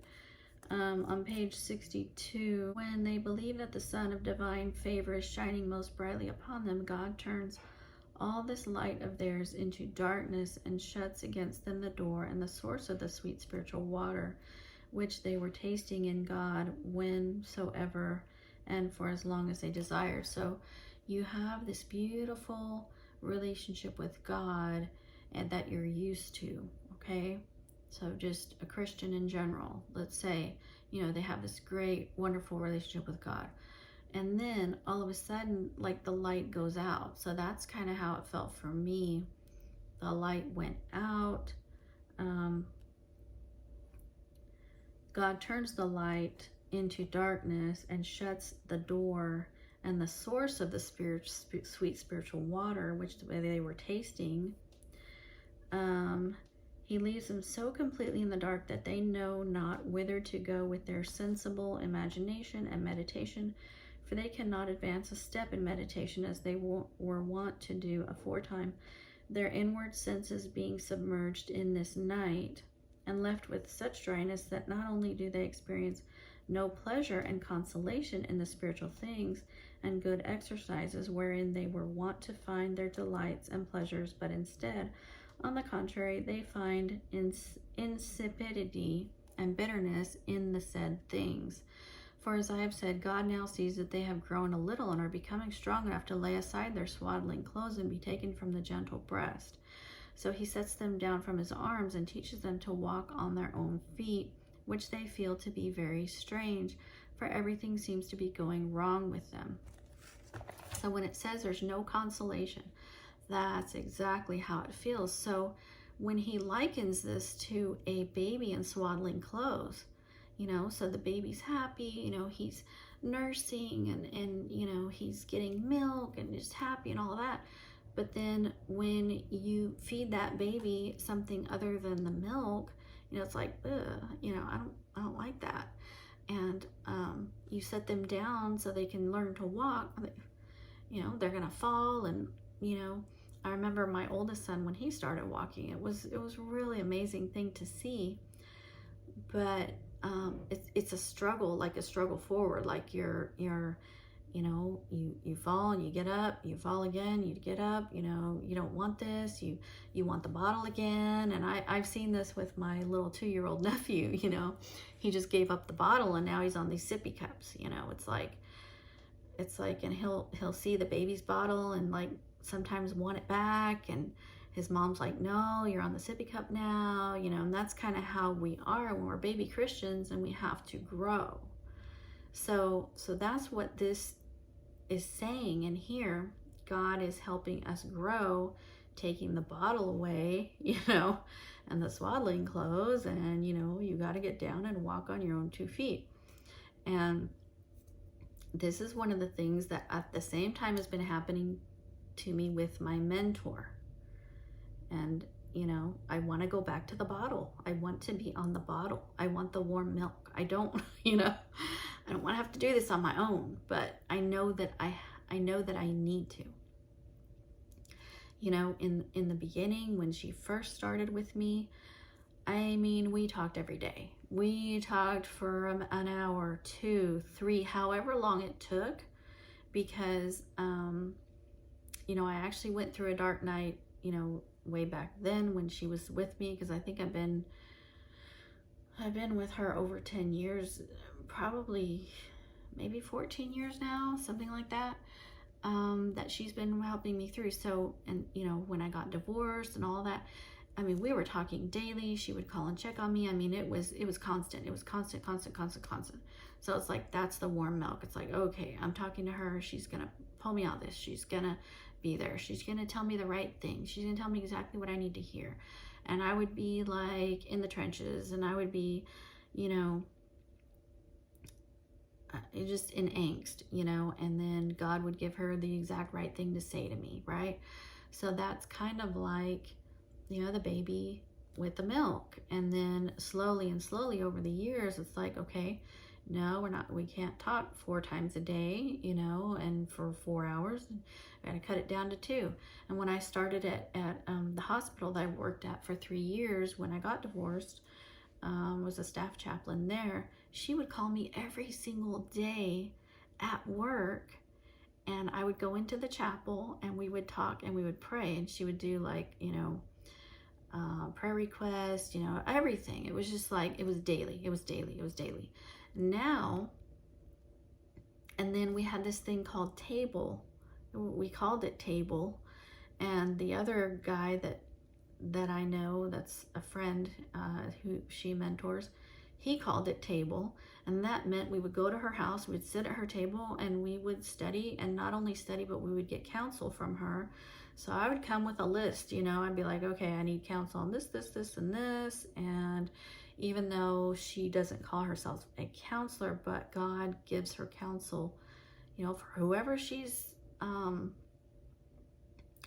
On page 62, when they believe that the sun of divine favor is shining most brightly upon them, God turns all this light of theirs into darkness and shuts against them the door and the source of the sweet spiritual water, which they were tasting in God whensoever and for as long as they desire. So you have this beautiful relationship with God and that you're used to, okay? So just a Christian in general, let's say, you know, they have this great, wonderful relationship with God. And then all of a sudden, like, the light goes out. So that's kind of how it felt for me. The light went out. God turns the light into darkness and shuts the door and the source of the sweet spiritual water, which they were tasting. He leaves them so completely in the dark that they know not whither to go with their sensible imagination and meditation, for they cannot advance a step in meditation as they were wont to do aforetime, their inward senses being submerged in this night, and left with such dryness that not only do they experience no pleasure and consolation in the spiritual things and good exercises wherein they were wont to find their delights and pleasures, but instead On the contrary, they find insipidity and bitterness in the said things. For as I have said, God now sees that they have grown a little and are becoming strong enough to lay aside their swaddling clothes and be taken from the gentle breast. So he sets them down from his arms and teaches them to walk on their own feet, which they feel to be very strange, for everything seems to be going wrong with them. So when it says there's no consolation, that's exactly how it feels. So when he likens this to a baby in swaddling clothes, so the baby's happy, he's nursing and he's getting milk and just happy and all that. But then when you feed that baby something other than the milk, it's like, ugh, I don't like that. And you set them down so they can learn to walk. They're gonna fall, and I remember my oldest son when he started walking. It was a really amazing thing to see, but it's a struggle, like a struggle forward. Like you fall and you get up, you fall again, you get up. You don't want this. You want the bottle again. And I've seen this with my little 2-year-old nephew. He just gave up the bottle and now he's on these sippy cups. It's like, and he'll see the baby's bottle and like sometimes want it back, and his mom's like, no, you're on the sippy cup now, and that's kind of how we are when we're baby Christians, and we have to grow. So that's what this is saying. And here God is helping us grow, taking the bottle away, and the swaddling clothes, and you got to get down and walk on your own 2 feet. And this is one of the things that at the same time has been happening to me with my mentor. And I want to go back to the bottle. I want to be on the bottle. I want the warm milk. I don't I don't want to have to do this on my own, but I know that I need to. In the beginning, when she first started with me, we talked every day. We talked for an hour, 2, 3, however long it took, because I actually went through a dark night, way back then when she was with me, because I think I've been with her over 10 years, probably maybe 14 years now, something like that, that she's been helping me through. So, and when I got divorced and all that, we were talking daily. She would call and check on me. It was constant. It was constant. So it's like, that's the warm milk. It's like, okay, I'm talking to her. She's going to pull me out of this. She's going to be there. She's going to tell me the right thing. She's going to tell me exactly what I need to hear. And I would be like in the trenches, and I would be, just in angst, and then God would give her the exact right thing to say to me, right? So that's kind of like, the baby with the milk. And then slowly over the years, it's like, okay, no, we can't talk 4 times a day, and for 4 hours, I got to cut it down to 2. And when I started at the hospital that I worked at for 3 years, when I got divorced, was a staff chaplain there, she would call me every single day at work, and I would go into the chapel and we would talk and we would pray, and she would do like, prayer requests, everything. It was just like, it was daily. Now, and then we had this thing called table. We called it table. And the other guy that I know, that's a friend who she mentors, he called it table. And that meant we would go to her house, we'd sit at her table, and we would study, and not only study, but we would get counsel from her. So I would come with a list, I'd be like, okay, I need counsel on this, and this. And even though she doesn't call herself a counselor, but God gives her counsel, for whoever she's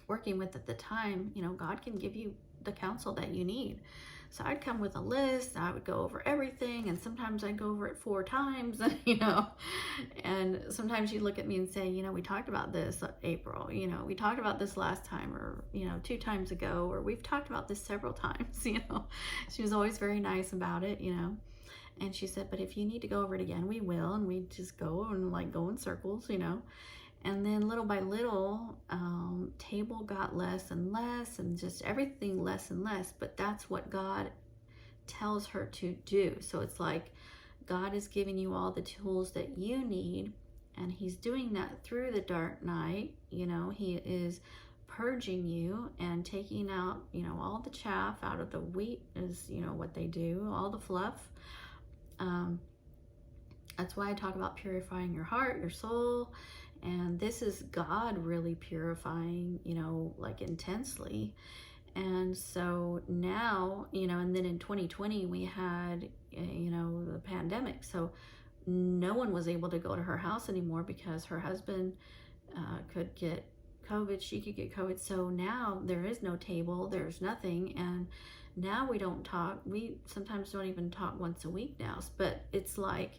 working with at the time, God can give you the counsel that you need. So I'd come with a list, I would go over everything, and sometimes I'd go over it 4 times, and sometimes you'd look at me and say, we talked about this, April, we talked about this last time, or, 2 times ago, or we've talked about this several times, She was always very nice about it, and she said, but if you need to go over it again, we will, and we just go and like go in circles, and then little by little, table got less and less, and just everything less and less. But that's what God tells her to do. So it's like God is giving you all the tools that you need, and he's doing that through the dark night. You know, he is purging you and taking out, you know, all the chaff out of the wheat, is, you know, what they do, all the fluff. That's why I talk about purifying your heart, your soul. And this is God really purifying, you know, like intensely. And so now, you know, and then in 2020 we had, you know, the pandemic. So no one was able to go to her house anymore because her husband could get COVID, she could get COVID. So now there is no table, there's nothing. And now we don't talk. We sometimes don't even talk once a week now. But it's like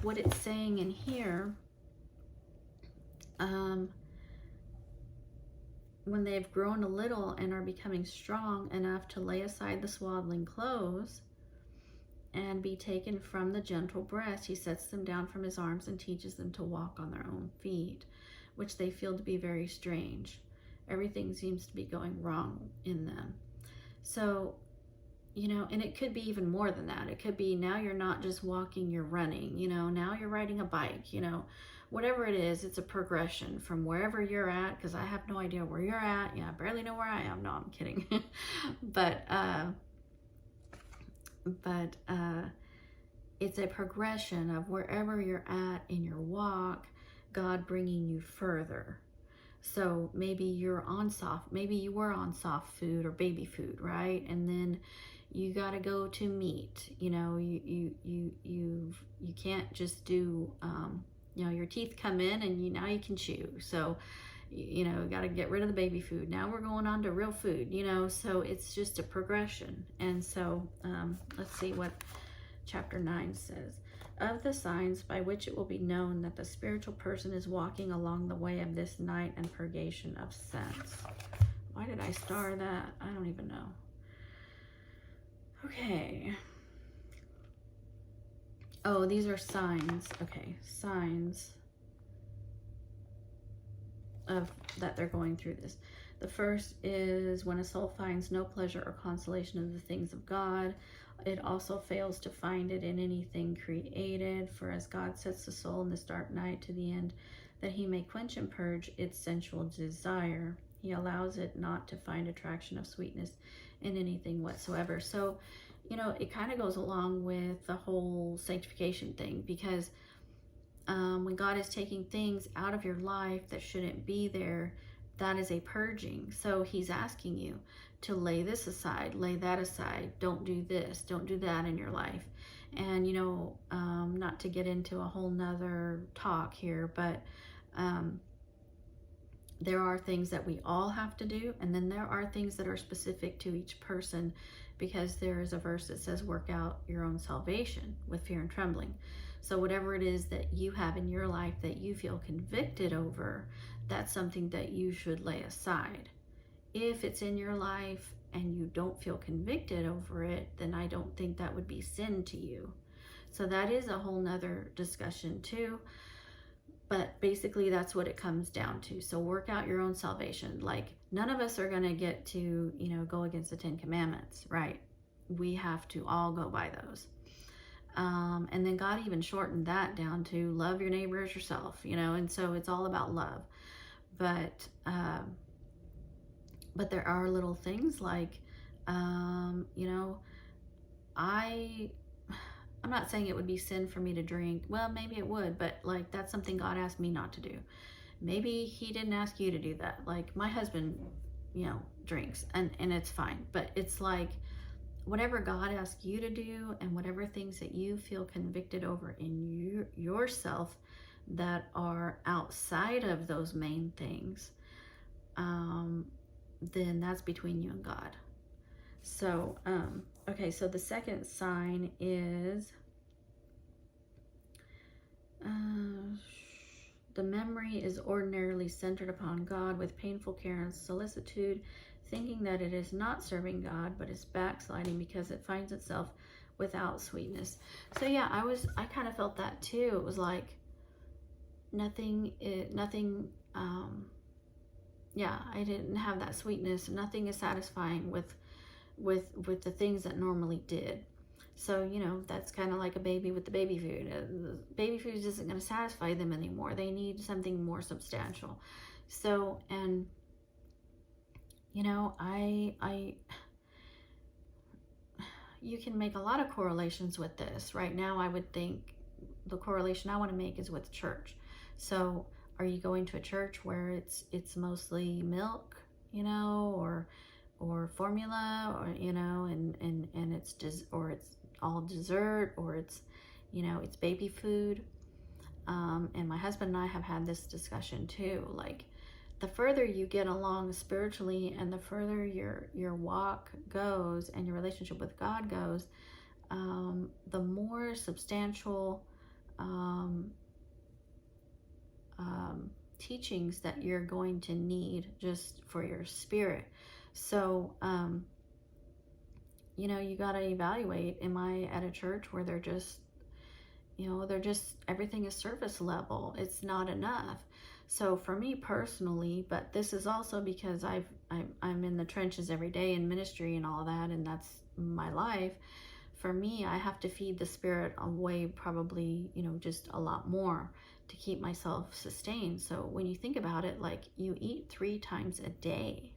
what it's saying in here. When they've grown a little and are becoming strong enough to lay aside the swaddling clothes and be taken from the gentle breast, he sets them down from his arms and teaches them to walk on their own feet, which they feel to be very strange. Everything seems to be going wrong in them. So, you know, and it could be even more than that. It could be now you're not just walking, you're running, you know, now you're riding a bike, you know, whatever it is, it's a progression from wherever you're at, because I have no idea where you're at. Yeah, I barely know where I am. No, I'm kidding. but it's a progression of wherever you're at in your walk, God bringing you further. So maybe you're on maybe you were on soft food or baby food, right? And then you got to go to meat. You know, you can't just do, you know, your teeth come in and now you can chew. So, you know, got to get rid of the baby food. Now we're going on to real food, you know, so it's just a progression. And so let's see what chapter 9 says. Of the signs by which it will be known that the spiritual person is walking along the way of this night and purgation of sense. Why did I star that? I don't even know. Okay. Oh, these are signs. Okay, signs of that they're going through this. The first is when a soul finds no pleasure or consolation in the things of God, it also fails to find it in anything created. For as God sets the soul in this dark night to the end, that he may quench and purge its sensual desire, he allows it not to find attraction of sweetness in anything whatsoever. So, you know, it kind of goes along with the whole sanctification thing, because when God is taking things out of your life that shouldn't be there, that is a purging. So he's asking you to lay this aside, lay that aside, don't do this, don't do that in your life. And, you know, not to get into a whole nother talk here, but there are things that we all have to do, and then there are things that are specific to each person, because there is a verse that says, work out your own salvation with fear and trembling. So whatever it is that you have in your life that you feel convicted over, that's something that you should lay aside. If it's in your life and you don't feel convicted over it, then I don't think that would be sin to you. So that is a whole nother discussion too. But basically that's what it comes down to. So work out your own salvation. Like, none of us are going to get to, you know, go against the 10 Commandments, right? We have to all go by those. And then God even shortened that down to love your neighbor as yourself, you know, and so it's all about love. But there are little things like, you know, I'm not saying it would be sin for me to drink. Well, maybe it would, but like, that's something God asked me not to do. Maybe he didn't ask you to do that. Like, my husband, you know, drinks and it's fine, but it's like, whatever God asks you to do and whatever things that you feel convicted over in yourself that are outside of those main things, then that's between you and God. So, okay, so the second sign is the memory is ordinarily centered upon God with painful care and solicitude, thinking that it is not serving God, but is backsliding because it finds itself without sweetness. So yeah, I kind of felt that too. It was like, nothing, yeah, I didn't have that sweetness. Nothing is satisfying with the things that normally did. So, you know, that's kind of like a baby with the baby food. The baby food isn't going to satisfy them anymore. They need something more substantial. So, and, you know, you can make a lot of correlations with this. Right now, I would think the correlation I want to make is with church. So, are you going to a church where it's mostly milk, you know, or formula, or, you know, and it's just, or it's all dessert, or it's, you know, it's baby food. And my husband and I have had this discussion too. Like, the further you get along spiritually, and the further your walk goes and your relationship with God goes, the more substantial teachings that you're going to need just for your spirit. So, you know, you got to evaluate, am I at a church where they're just, you know, everything is surface level. It's not enough. So for me personally, but this is also because I'm in the trenches every day in ministry and all that, and that's my life. For me, I have to feed the spirit away, probably, you know, just a lot more to keep myself sustained. So when you think about it, like, you eat 3 times a day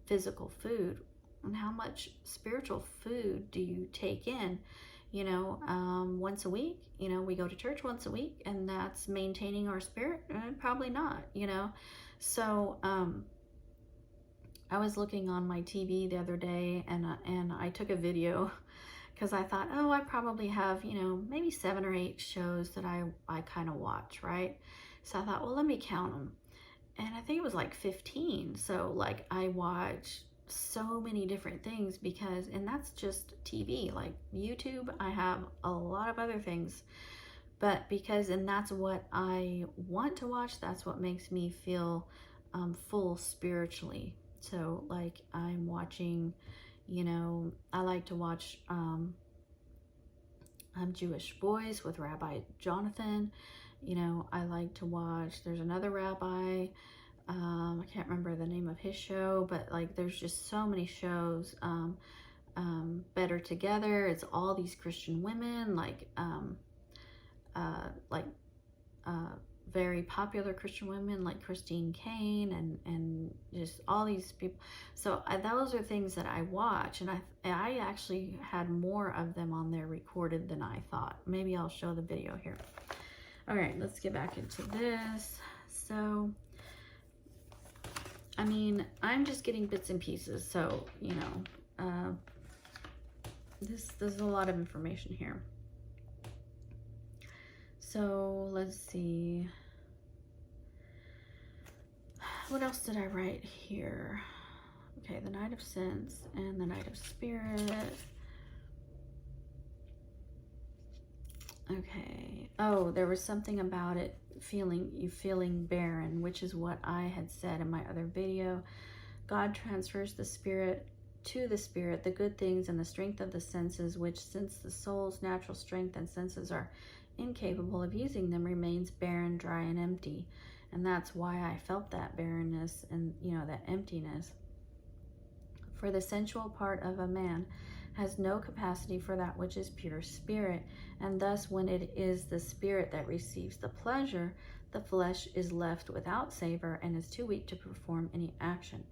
physical food, and how much spiritual food do you take in? You know, once a week, you know, we go to church once a week, and that's maintaining our spirit? Probably not, you know. So I was looking on my TV the other day, and I took a video because I thought, oh, I probably have, you know, maybe 7 or 8 shows that I kind of watch, right? So I thought, well, let me count them. And I think it was like 15. So, like, I watch so many different things because, and that's just TV. Like YouTube, I have a lot of other things, but because, and that's what I want to watch, that's what makes me feel full spiritually. So, like, I'm watching, you know, I like to watch Jewish Boys with Rabbi Jonathan. You know, I like to watch, there's another rabbi, I can't remember the name of his show, but like, there's just so many shows. Better Together, it's all these Christian women, like very popular Christian women like Christine Kane, and just all these people. So those are things that I watch, and I actually had more of them on there recorded than I thought. Maybe I'll show the video here. All right, let's get back into this. So, I mean, I'm just getting bits and pieces. So, you know, there's a lot of information here. So let's see. What else did I write here? Okay, the Knight of Sense and the Knight of Spirit. Okay. Oh, there was something about it feeling barren, which is what I had said in my other video. God transfers the spirit to the spirit, the good things and the strength of the senses, which, since the soul's natural strength and senses are incapable of using them, remains barren, dry, and empty. And that's why I felt that barrenness and, you know, that emptiness. For the sensual part of a man has no capacity for that which is pure spirit, and thus when it is the spirit that receives the pleasure, the flesh is left without savor and is too weak to perform any action.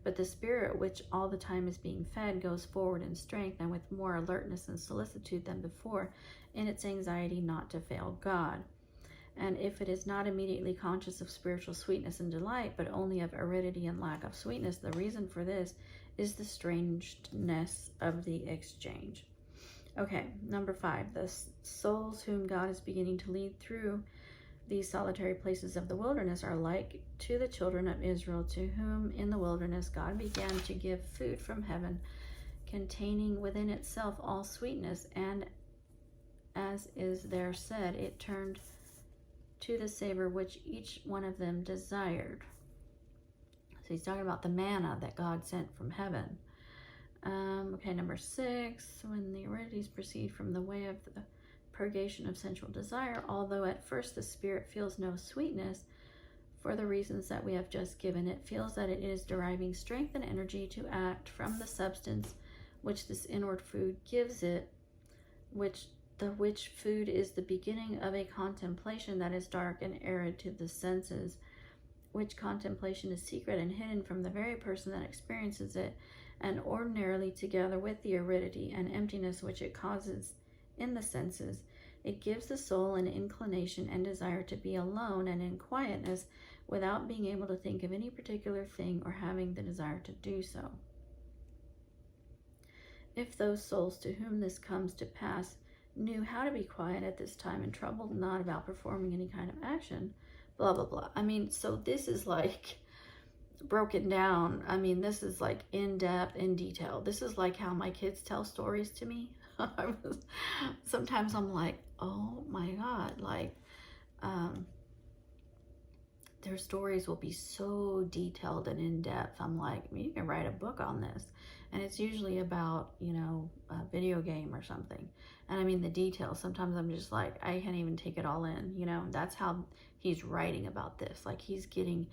But the spirit, which all the time is being fed, goes forward in strength and with more alertness and solicitude than before, in its anxiety not to fail God. And if it is not immediately conscious of spiritual sweetness and delight, but only of aridity and lack of sweetness, the reason for this is the strangeness of the exchange. Okay, number 5, the souls whom God is beginning to lead through these solitary places of the wilderness are like to the children of Israel, to whom in the wilderness God began to give food from heaven, containing within itself all sweetness, and as is there said, it turned to the savor which each one of them desired. So he's talking about the manna that God sent from heaven. Okay, number 6, when the aridities proceed from the way of the purgation of sensual desire, although at first the spirit feels no sweetness for the reasons that we have just given. It feels that it is deriving strength and energy to act from the substance which this inward food gives it, which food is the beginning of a contemplation that is dark and arid to the senses, which contemplation is secret and hidden from the very person that experiences it, and ordinarily, together with the aridity and emptiness which it causes in the senses, it gives the soul an inclination and desire to be alone and in quietness without being able to think of any particular thing or having the desire to do so. If those souls to whom this comes to pass knew how to be quiet at this time and troubled not about performing any kind of action, blah, blah, blah. I mean, so this is like broken down. I mean, this is like in depth, in detail. This is like how my kids tell stories to me. Sometimes I'm like, oh my God, like, their stories will be so detailed and in depth. I'm like, you can write a book on this. And it's usually about, you know, a video game or something. And I mean, the details, sometimes I'm just like, I can't even take it all in, you know. That's how he's writing about this. Like, he's getting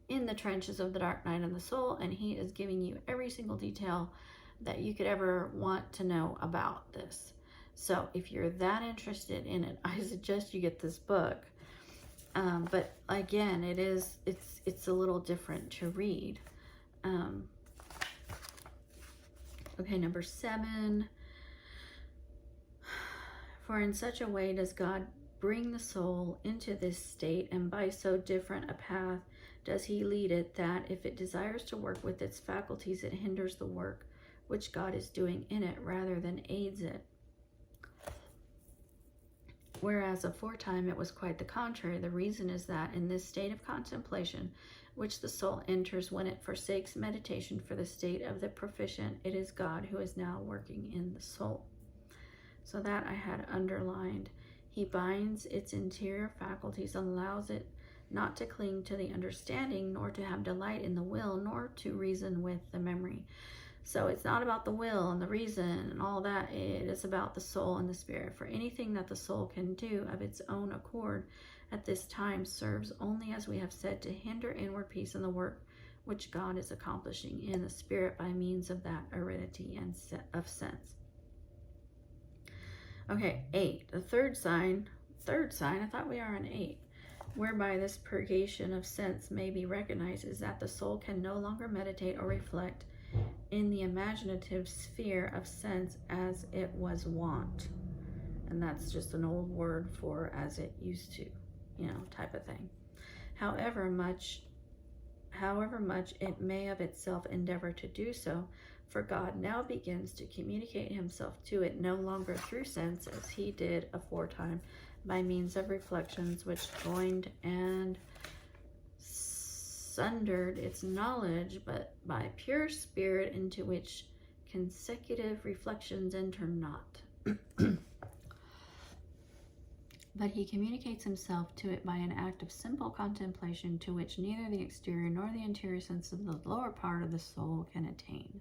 in the trenches of the dark night of the soul, and he is giving you every single detail that you could ever want to know about this. So if you're that interested in it, I suggest you get this book. But again, it's a little different to read. Okay, number 7. For in such a way does God bring the soul into this state, and by so different a path does he lead it, that if it desires to work with its faculties, it hinders the work which God is doing in it rather than aids it. Whereas aforetime it was quite the contrary. The reason is that in this state of contemplation, which the soul enters when it forsakes meditation for the state of the proficient, it is God who is now working in the soul. So that I had underlined. He binds its interior faculties, allows it not to cling to the understanding, nor to have delight in the will, nor to reason with the memory. So it's not about the will and the reason and all that. It is about the soul and the spirit. For anything that the soul can do of its own accord at this time serves only, as we have said, to hinder inward peace in the work which God is accomplishing in the spirit by means of that aridity and of sense. Okay, 8. The third sign, I thought we are on 8. Whereby this purgation of sense may be recognized is that the soul can no longer meditate or reflect in the imaginative sphere of sense as it was wont. And that's just an old word for as it used to, you know, type of thing. However much it may of itself endeavor to do so, for God now begins to communicate himself to it no longer through sense as he did aforetime by means of reflections which joined and sundered its knowledge, but by pure spirit into which consecutive reflections enter not. But he communicates himself to it by an act of simple contemplation to which neither the exterior nor the interior sense of the lower part of the soul can attain.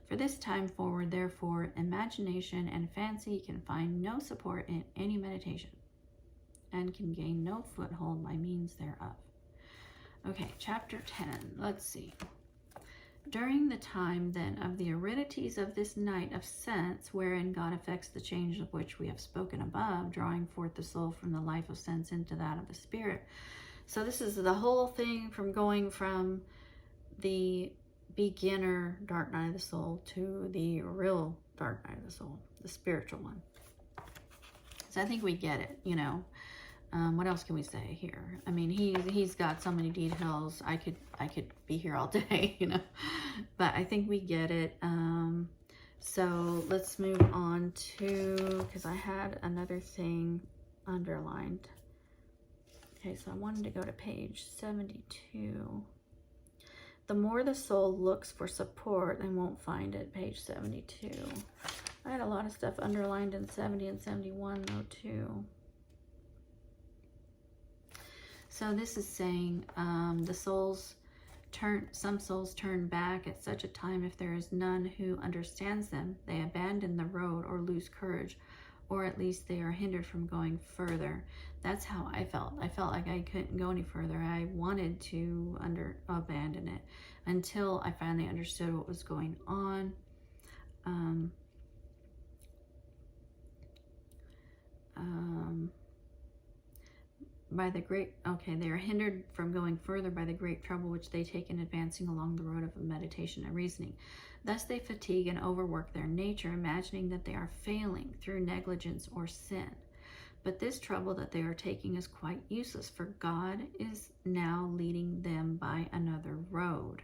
For this time forward, therefore, imagination and fancy can find no support in any meditation, and can gain no foothold by means thereof. Okay, chapter 10. Let's see. During the time, then, of the aridities of this night of sense, wherein God effects the change of which we have spoken above, drawing forth the soul from the life of sense into that of the spirit. So this is the whole thing from going from the beginner dark night of the soul to the real dark night of the soul, the spiritual one. So I think we get it, you know. What else can we say here? I mean, he's got so many details. I could be here all day, you know. But I think we get it. So let's move on to, because I had another thing underlined. Okay, so I wanted to go to page 72. The more the soul looks for support, they won't find it. Page 72. I had a lot of stuff underlined in 70 and 71 though too. So this is saying some souls turn back at such a time if there is none who understands them. They abandon the road or lose courage, or at least they are hindered from going further. That's how I felt. I felt like I couldn't go any further. I wanted to abandon it until I finally understood what was going on. They are hindered from going further by the great trouble which they take in advancing along the road of meditation and reasoning. Thus they fatigue and overwork their nature, imagining that they are failing through negligence or sin. But this trouble that they are taking is quite useless, for God is now leading them by another road.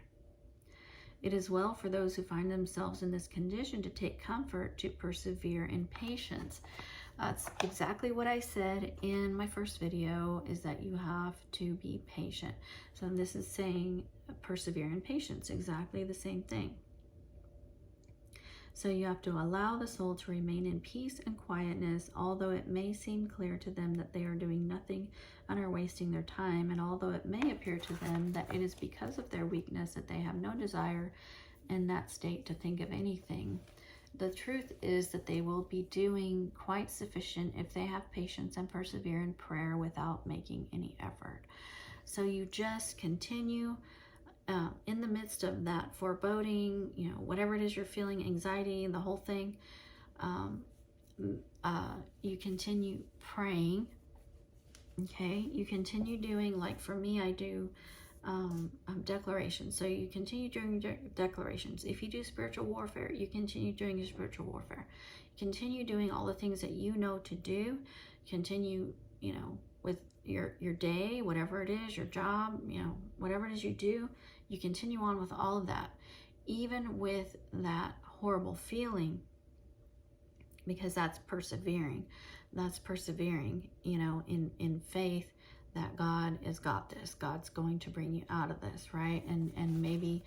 It is well for those who find themselves in this condition to take comfort, to persevere in patience. That's exactly what I said in my first video, is that you have to be patient. So this is saying persevere in patience, exactly the same thing. So you have to allow the soul to remain in peace and quietness, although it may seem clear to them that they are doing nothing and are wasting their time, and although it may appear to them that it is because of their weakness that they have no desire in that state to think of anything. The truth is that they will be doing quite sufficient if they have patience and persevere in prayer without making any effort. So you just continue in the midst of that foreboding, whatever it is you're feeling, anxiety, the whole thing. You continue praying. Okay, you continue doing, like for me, I do declarations. So you continue doing declarations. If you do spiritual warfare, you continue doing your spiritual warfare. Continue doing all the things that you know to do. Continue, with your day, whatever it is, your job, whatever it is you do, you continue on with all of that, even with that horrible feeling, because that's persevering. That's persevering, in faith that God has got this. God's going to bring you out of this, right? And maybe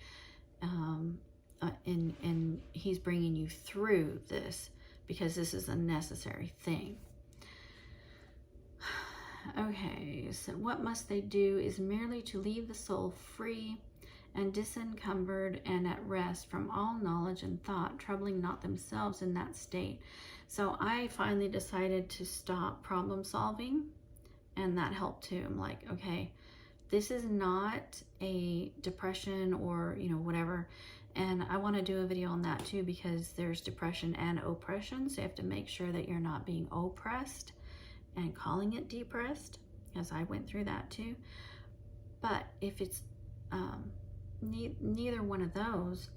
and he's bringing you through this because this is a necessary thing. Okay, so what must they do is merely to leave the soul free and disencumbered and at rest from all knowledge and thought, troubling not themselves in that state. So I finally decided to stop problem solving, and that helped too. I'm like, okay, this is not a depression or, whatever. And I want to do a video on that too, because there's depression and oppression. So you have to make sure that you're not being oppressed and calling it depressed, as I went through that too. But if it's neither one of those,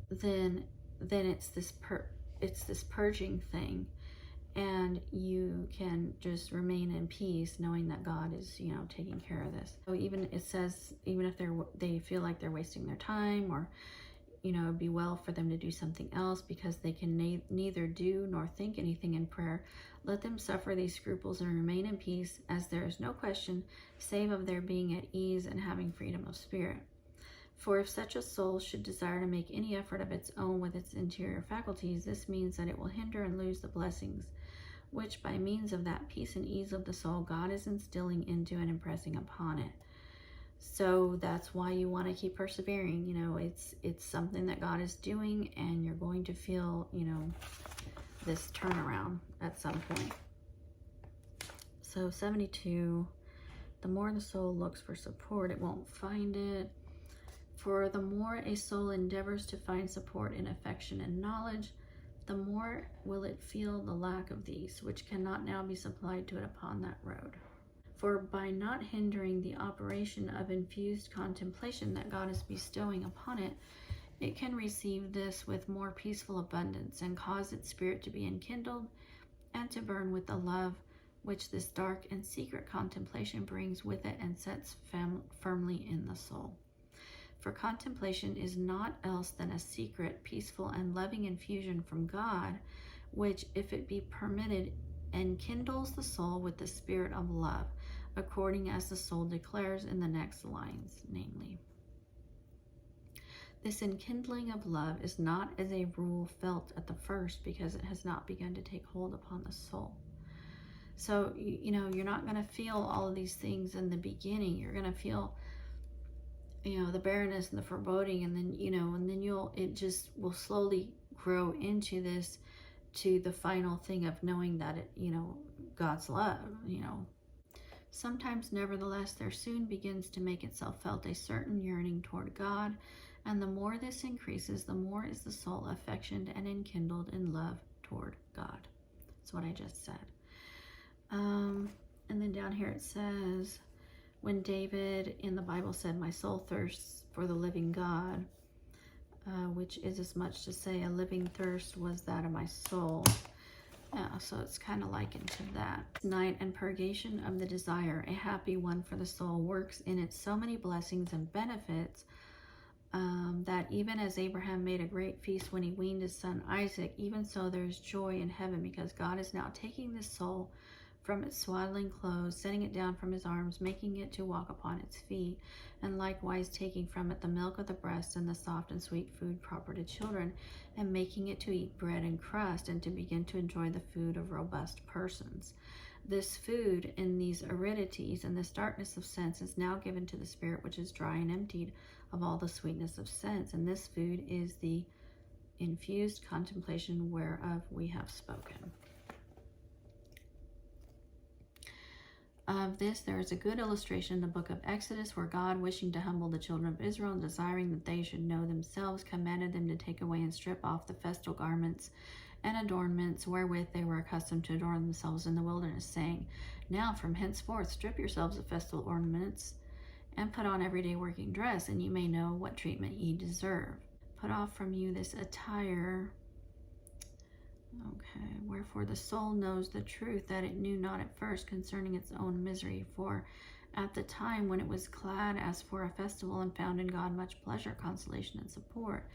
then it's this purging thing, and you can just remain in peace knowing that God is taking care of this. So even it says, even if they feel like they're wasting their time, or it'd be well for them to do something else, because they can neither do nor think anything in prayer. Let them suffer these scruples and remain in peace, as there is no question save of their being at ease and having freedom of spirit. For if such a soul should desire to make any effort of its own with its interior faculties, this means that it will hinder and lose the blessings which by means of that peace and ease of the soul God is instilling into and impressing upon it. So that's why you want to keep persevering. It's something that God is doing, and you're going to feel, this turnaround at some point. So 72, the more the soul looks for support, it won't find it. For the more a soul endeavors to find support in affection and knowledge, the more will it feel the lack of these, which cannot now be supplied to it upon that road. For by not hindering the operation of infused contemplation that God is bestowing upon it, it can receive this with more peaceful abundance, and cause its spirit to be enkindled and to burn with the love which this dark and secret contemplation brings with it, and sets firmly in the soul. For contemplation is naught else than a secret, peaceful, and loving infusion from God, which, if it be permitted, enkindles the soul with the spirit of love, according as the soul declares in the next lines, namely, this enkindling of love is not as a rule felt at the first, because it has not begun to take hold upon the soul. So, you're not going to feel all of these things in the beginning. You're going to feel, the barrenness and the foreboding, and then, it just will slowly grow into this to the final thing of knowing that it, God's love, Sometimes, nevertheless, there soon begins to make itself felt a certain yearning toward God, and the more this increases, the more is the soul affectioned and enkindled in love toward God. That's what I just said. And then down here it says, when David in the Bible said, my soul thirsts for the living God, which is as much to say a living thirst was that of my soul. Yeah, so it's kind of likened to that. Night and purgation of the desire, a happy one for the soul, works in it so many blessings and benefits that even as Abraham made a great feast when he weaned his son Isaac, even so there is joy in heaven, because God is now taking this soul from its swaddling clothes, setting it down from his arms, making it to walk upon its feet, and likewise taking from it the milk of the breast and the soft and sweet food proper to children, and making it to eat bread and crust, and to begin to enjoy the food of robust persons. This food in these aridities and this darkness of sense is now given to the spirit, which is dry and emptied of all the sweetness of sense, and this food is the infused contemplation whereof we have spoken. Of this there is a good illustration in the book of Exodus, where God, wishing to humble the children of Israel and desiring that they should know themselves, commanded them to take away and strip off the festal garments and adornments wherewith they were accustomed to adorn themselves in the wilderness, saying, now from henceforth strip yourselves of festal ornaments and put on everyday working dress, and ye may know what treatment ye deserve. Put off from you this attire. Okay, wherefore the soul knows the truth that it knew not at first concerning its own misery, for at the time when it was clad as for a festival and found in God much pleasure, consolation, and support,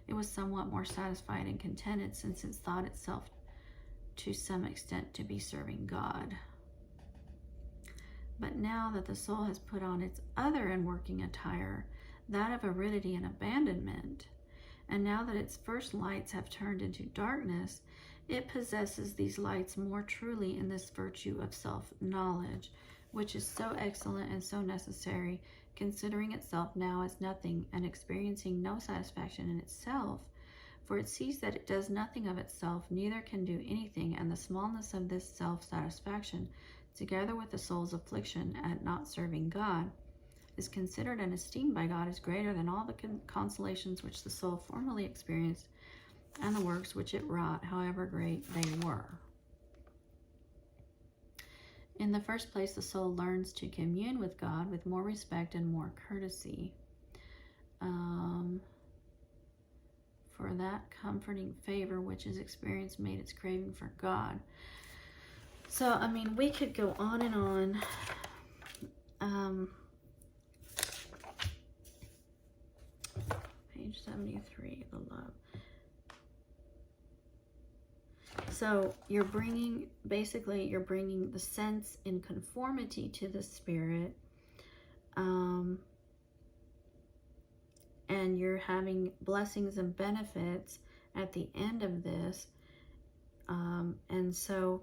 it was somewhat more satisfied and contented, since it thought itself to some extent to be serving God. But now that the soul has put on its other and working attire, that of aridity and abandonment, and now that its first lights have turned into darkness, it possesses these lights more truly in this virtue of self-knowledge, which is so excellent and so necessary, considering itself now as nothing and experiencing no satisfaction in itself. For it sees that it does nothing of itself, neither can do anything, and the smallness of this self-satisfaction, together with the soul's affliction at not serving God, is considered and esteemed by God as greater than all the consolations which the soul formerly experienced, and the works which it wrought, however great they were. In the first place, the soul learns to commune with God with more respect and more courtesy. For that comforting favor which is experienced made its craving for God. So, I mean, we could go on and on. Page 73, the love. So you're bringing the sense in conformity to the spirit, and you're having blessings and benefits at the end of this, and so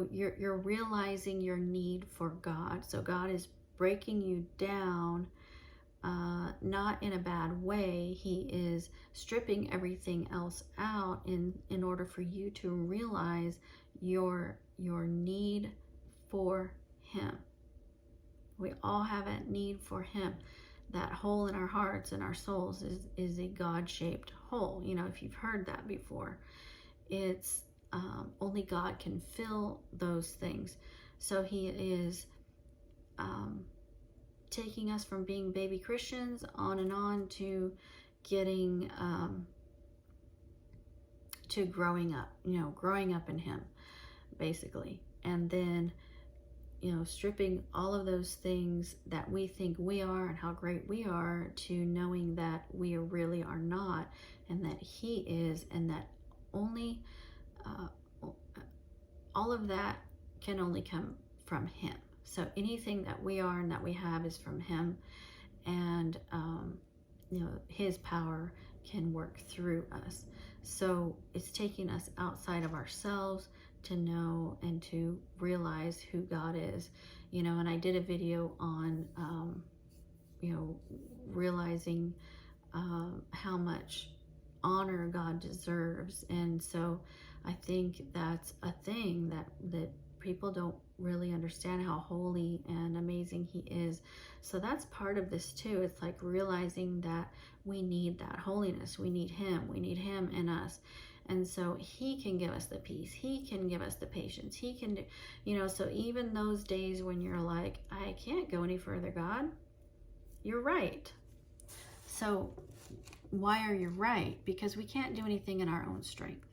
you're realizing your need for God. So God is breaking you down. Not in a bad way. He is stripping everything else out in order for you to realize your need for Him. We all have a need for Him. That hole in our hearts and our souls is a God-shaped hole. You know, if you've heard that before, it's only God can fill those things. So He is taking us from being baby Christians on to getting to growing up, growing up in Him, basically. And then, stripping all of those things that we think we are and how great we are, to knowing that we really are not, and that He is, and that only all of that can only come from Him. So anything that we are and that we have is from Him, and His power can work through us. So it's taking us outside of ourselves to know and to realize who God is. And I did a video on realizing how much honor God deserves. And so I think that's a thing that people don't really understand, how holy and amazing he is. So that's part of this too. It's like realizing that we need that holiness. We need him in us. And so he can give us the peace. He can give us the patience. He can do, so even those days when you're like, I can't go any further, God, you're right. So why are you right? Because we can't do anything in our own strength.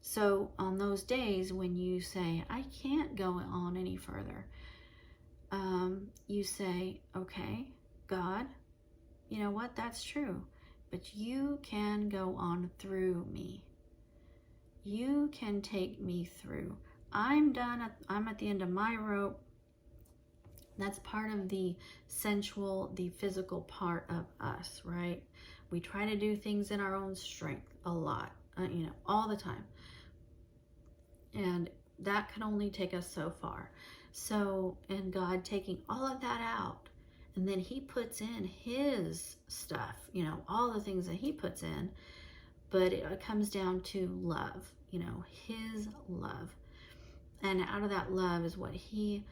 So on those days when you say, I can't go on any further, you say, okay, God, you know what? That's true. But you can go on through me. You can take me through. I'm done. I'm at the end of my rope. That's part of the sensual, the physical part of us, right? We try to do things in our own strength a lot, all the time. And that can only take us so far. So, and God taking all of that out, and then he puts in his stuff, all the things that he puts in, but it comes down to love, his love. And out of that love is what he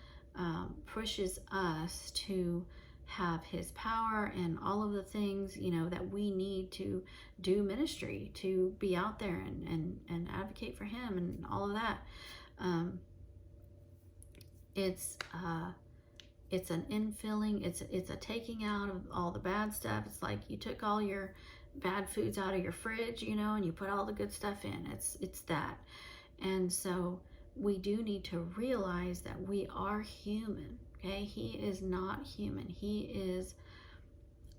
pushes us to have his power and all of the things, that we need to do ministry, to be out there and advocate for him and all of that. It's an infilling, it's a taking out of all the bad stuff. It's like you took all your bad foods out of your fridge, and you put all the good stuff in. It's that. And so we do need to realize that we are human. Okay, he is not human. He is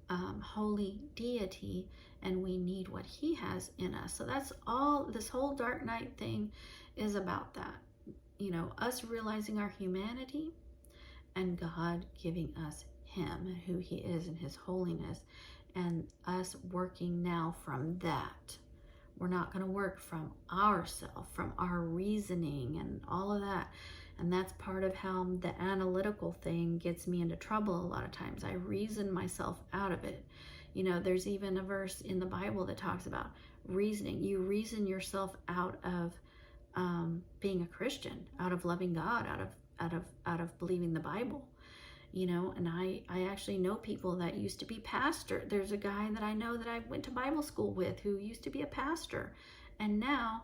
holy deity, and we need what he has in us. So that's all this whole Dark Night thing is about, that, us realizing our humanity and God giving us him and who he is and his holiness, and us working now from that. We're not going to work from ourselves, from our reasoning and all of that. And that's part of how the analytical thing gets me into trouble a lot of times. I reason myself out of it. There's even a verse in the Bible that talks about reasoning. You reason yourself out of being a Christian, out of loving God, out of believing the Bible. And I actually know people that used to be pastor. There's a guy that I know that I went to Bible school with who used to be a pastor. And now,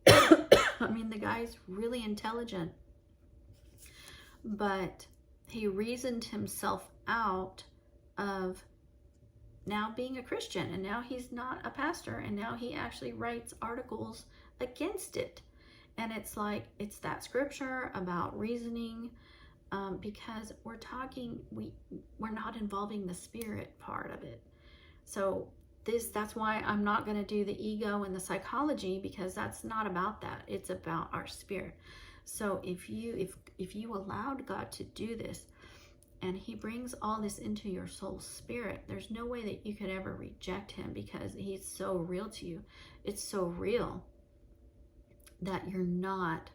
the guy's really intelligent, but he reasoned himself out of now being a Christian. And now he's not a pastor. And now he actually writes articles against it. And it's like, it's that scripture about reasoning, because we're not involving the spirit part of it. So that's why I'm not going to do the ego and the psychology, because that's not about that. It's about our spirit. So if you allowed God to do this, and he brings all this into your soul spirit, there's no way that you could ever reject him, because he's so real to you. It's so real that you're not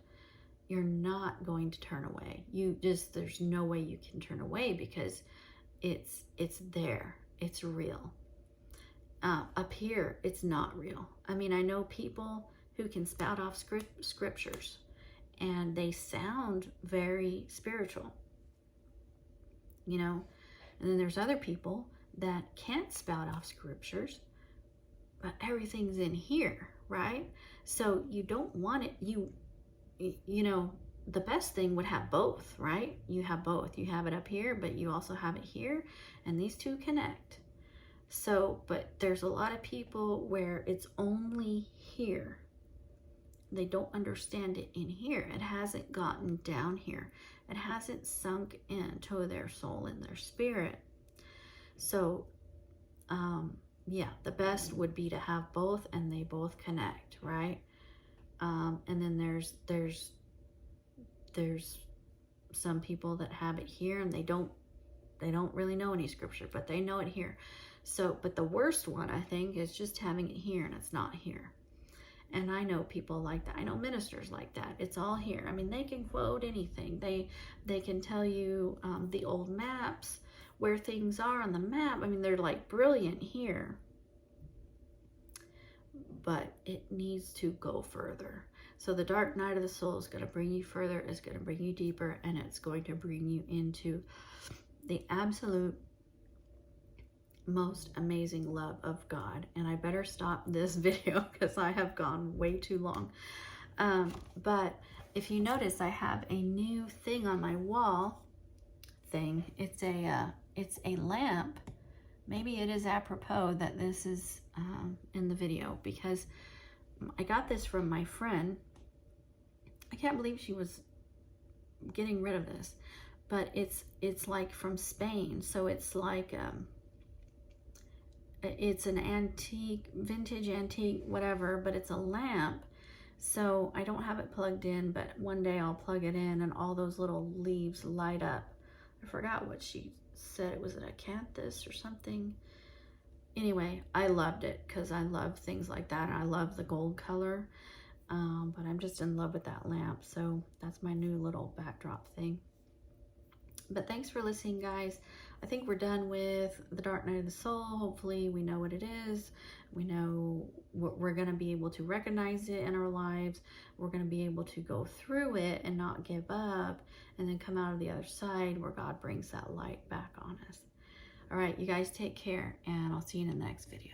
going to turn away. There's no way you can turn away, because it's there. It's real. Up here, it's not real. I know people who can spout off scriptures, and they sound very spiritual, and then there's other people that can't spout off scriptures, but everything's in here, right? So you don't want it. The best thing would have both, right? You have both. You have it up here, but you also have it here, and these two connect. So, but there's a lot of people where it's only here. They don't understand it in here. It hasn't gotten down here. It hasn't sunk into their soul and their spirit. So, the best would be to have both, and they both connect, right? And then there's some people that have it here, and they don't really know any scripture, but they know it here. So, but the worst one, I think, is just having it here and it's not here. And I know people like that. I know ministers like that. It's all here. They can quote anything. They can tell you the old maps, where things are on the map. They're like brilliant here. but it needs to go further. So the dark night of the soul is going to bring you further, it's going to bring you deeper, and it's going to bring you into the absolute most amazing love of God. And I better stop this video because I have gone way too long. But if you notice, I have a new thing on my wall thing. It's a lamp. Maybe it is apropos that this is in the video, because I got this from my friend. I can't believe she was getting rid of this, but it's like from Spain. So it's like it's an antique, vintage antique, whatever, but it's a lamp. So I don't have it plugged in, but one day I'll plug it in and all those little leaves light up. I forgot what she said. It was an acanthus or something. Anyway, I loved it because I love things like that. I love the gold color, but I'm just in love with that lamp. So that's my new little backdrop thing. But thanks for listening, guys. I think we're done with the dark night of the soul. Hopefully we know what it is. We know what we're going to be able to recognize it in our lives. We're going to be able to go through it and not give up, and then come out of the other side where God brings that light back on us. All right, you guys take care, and I'll see you in the next video.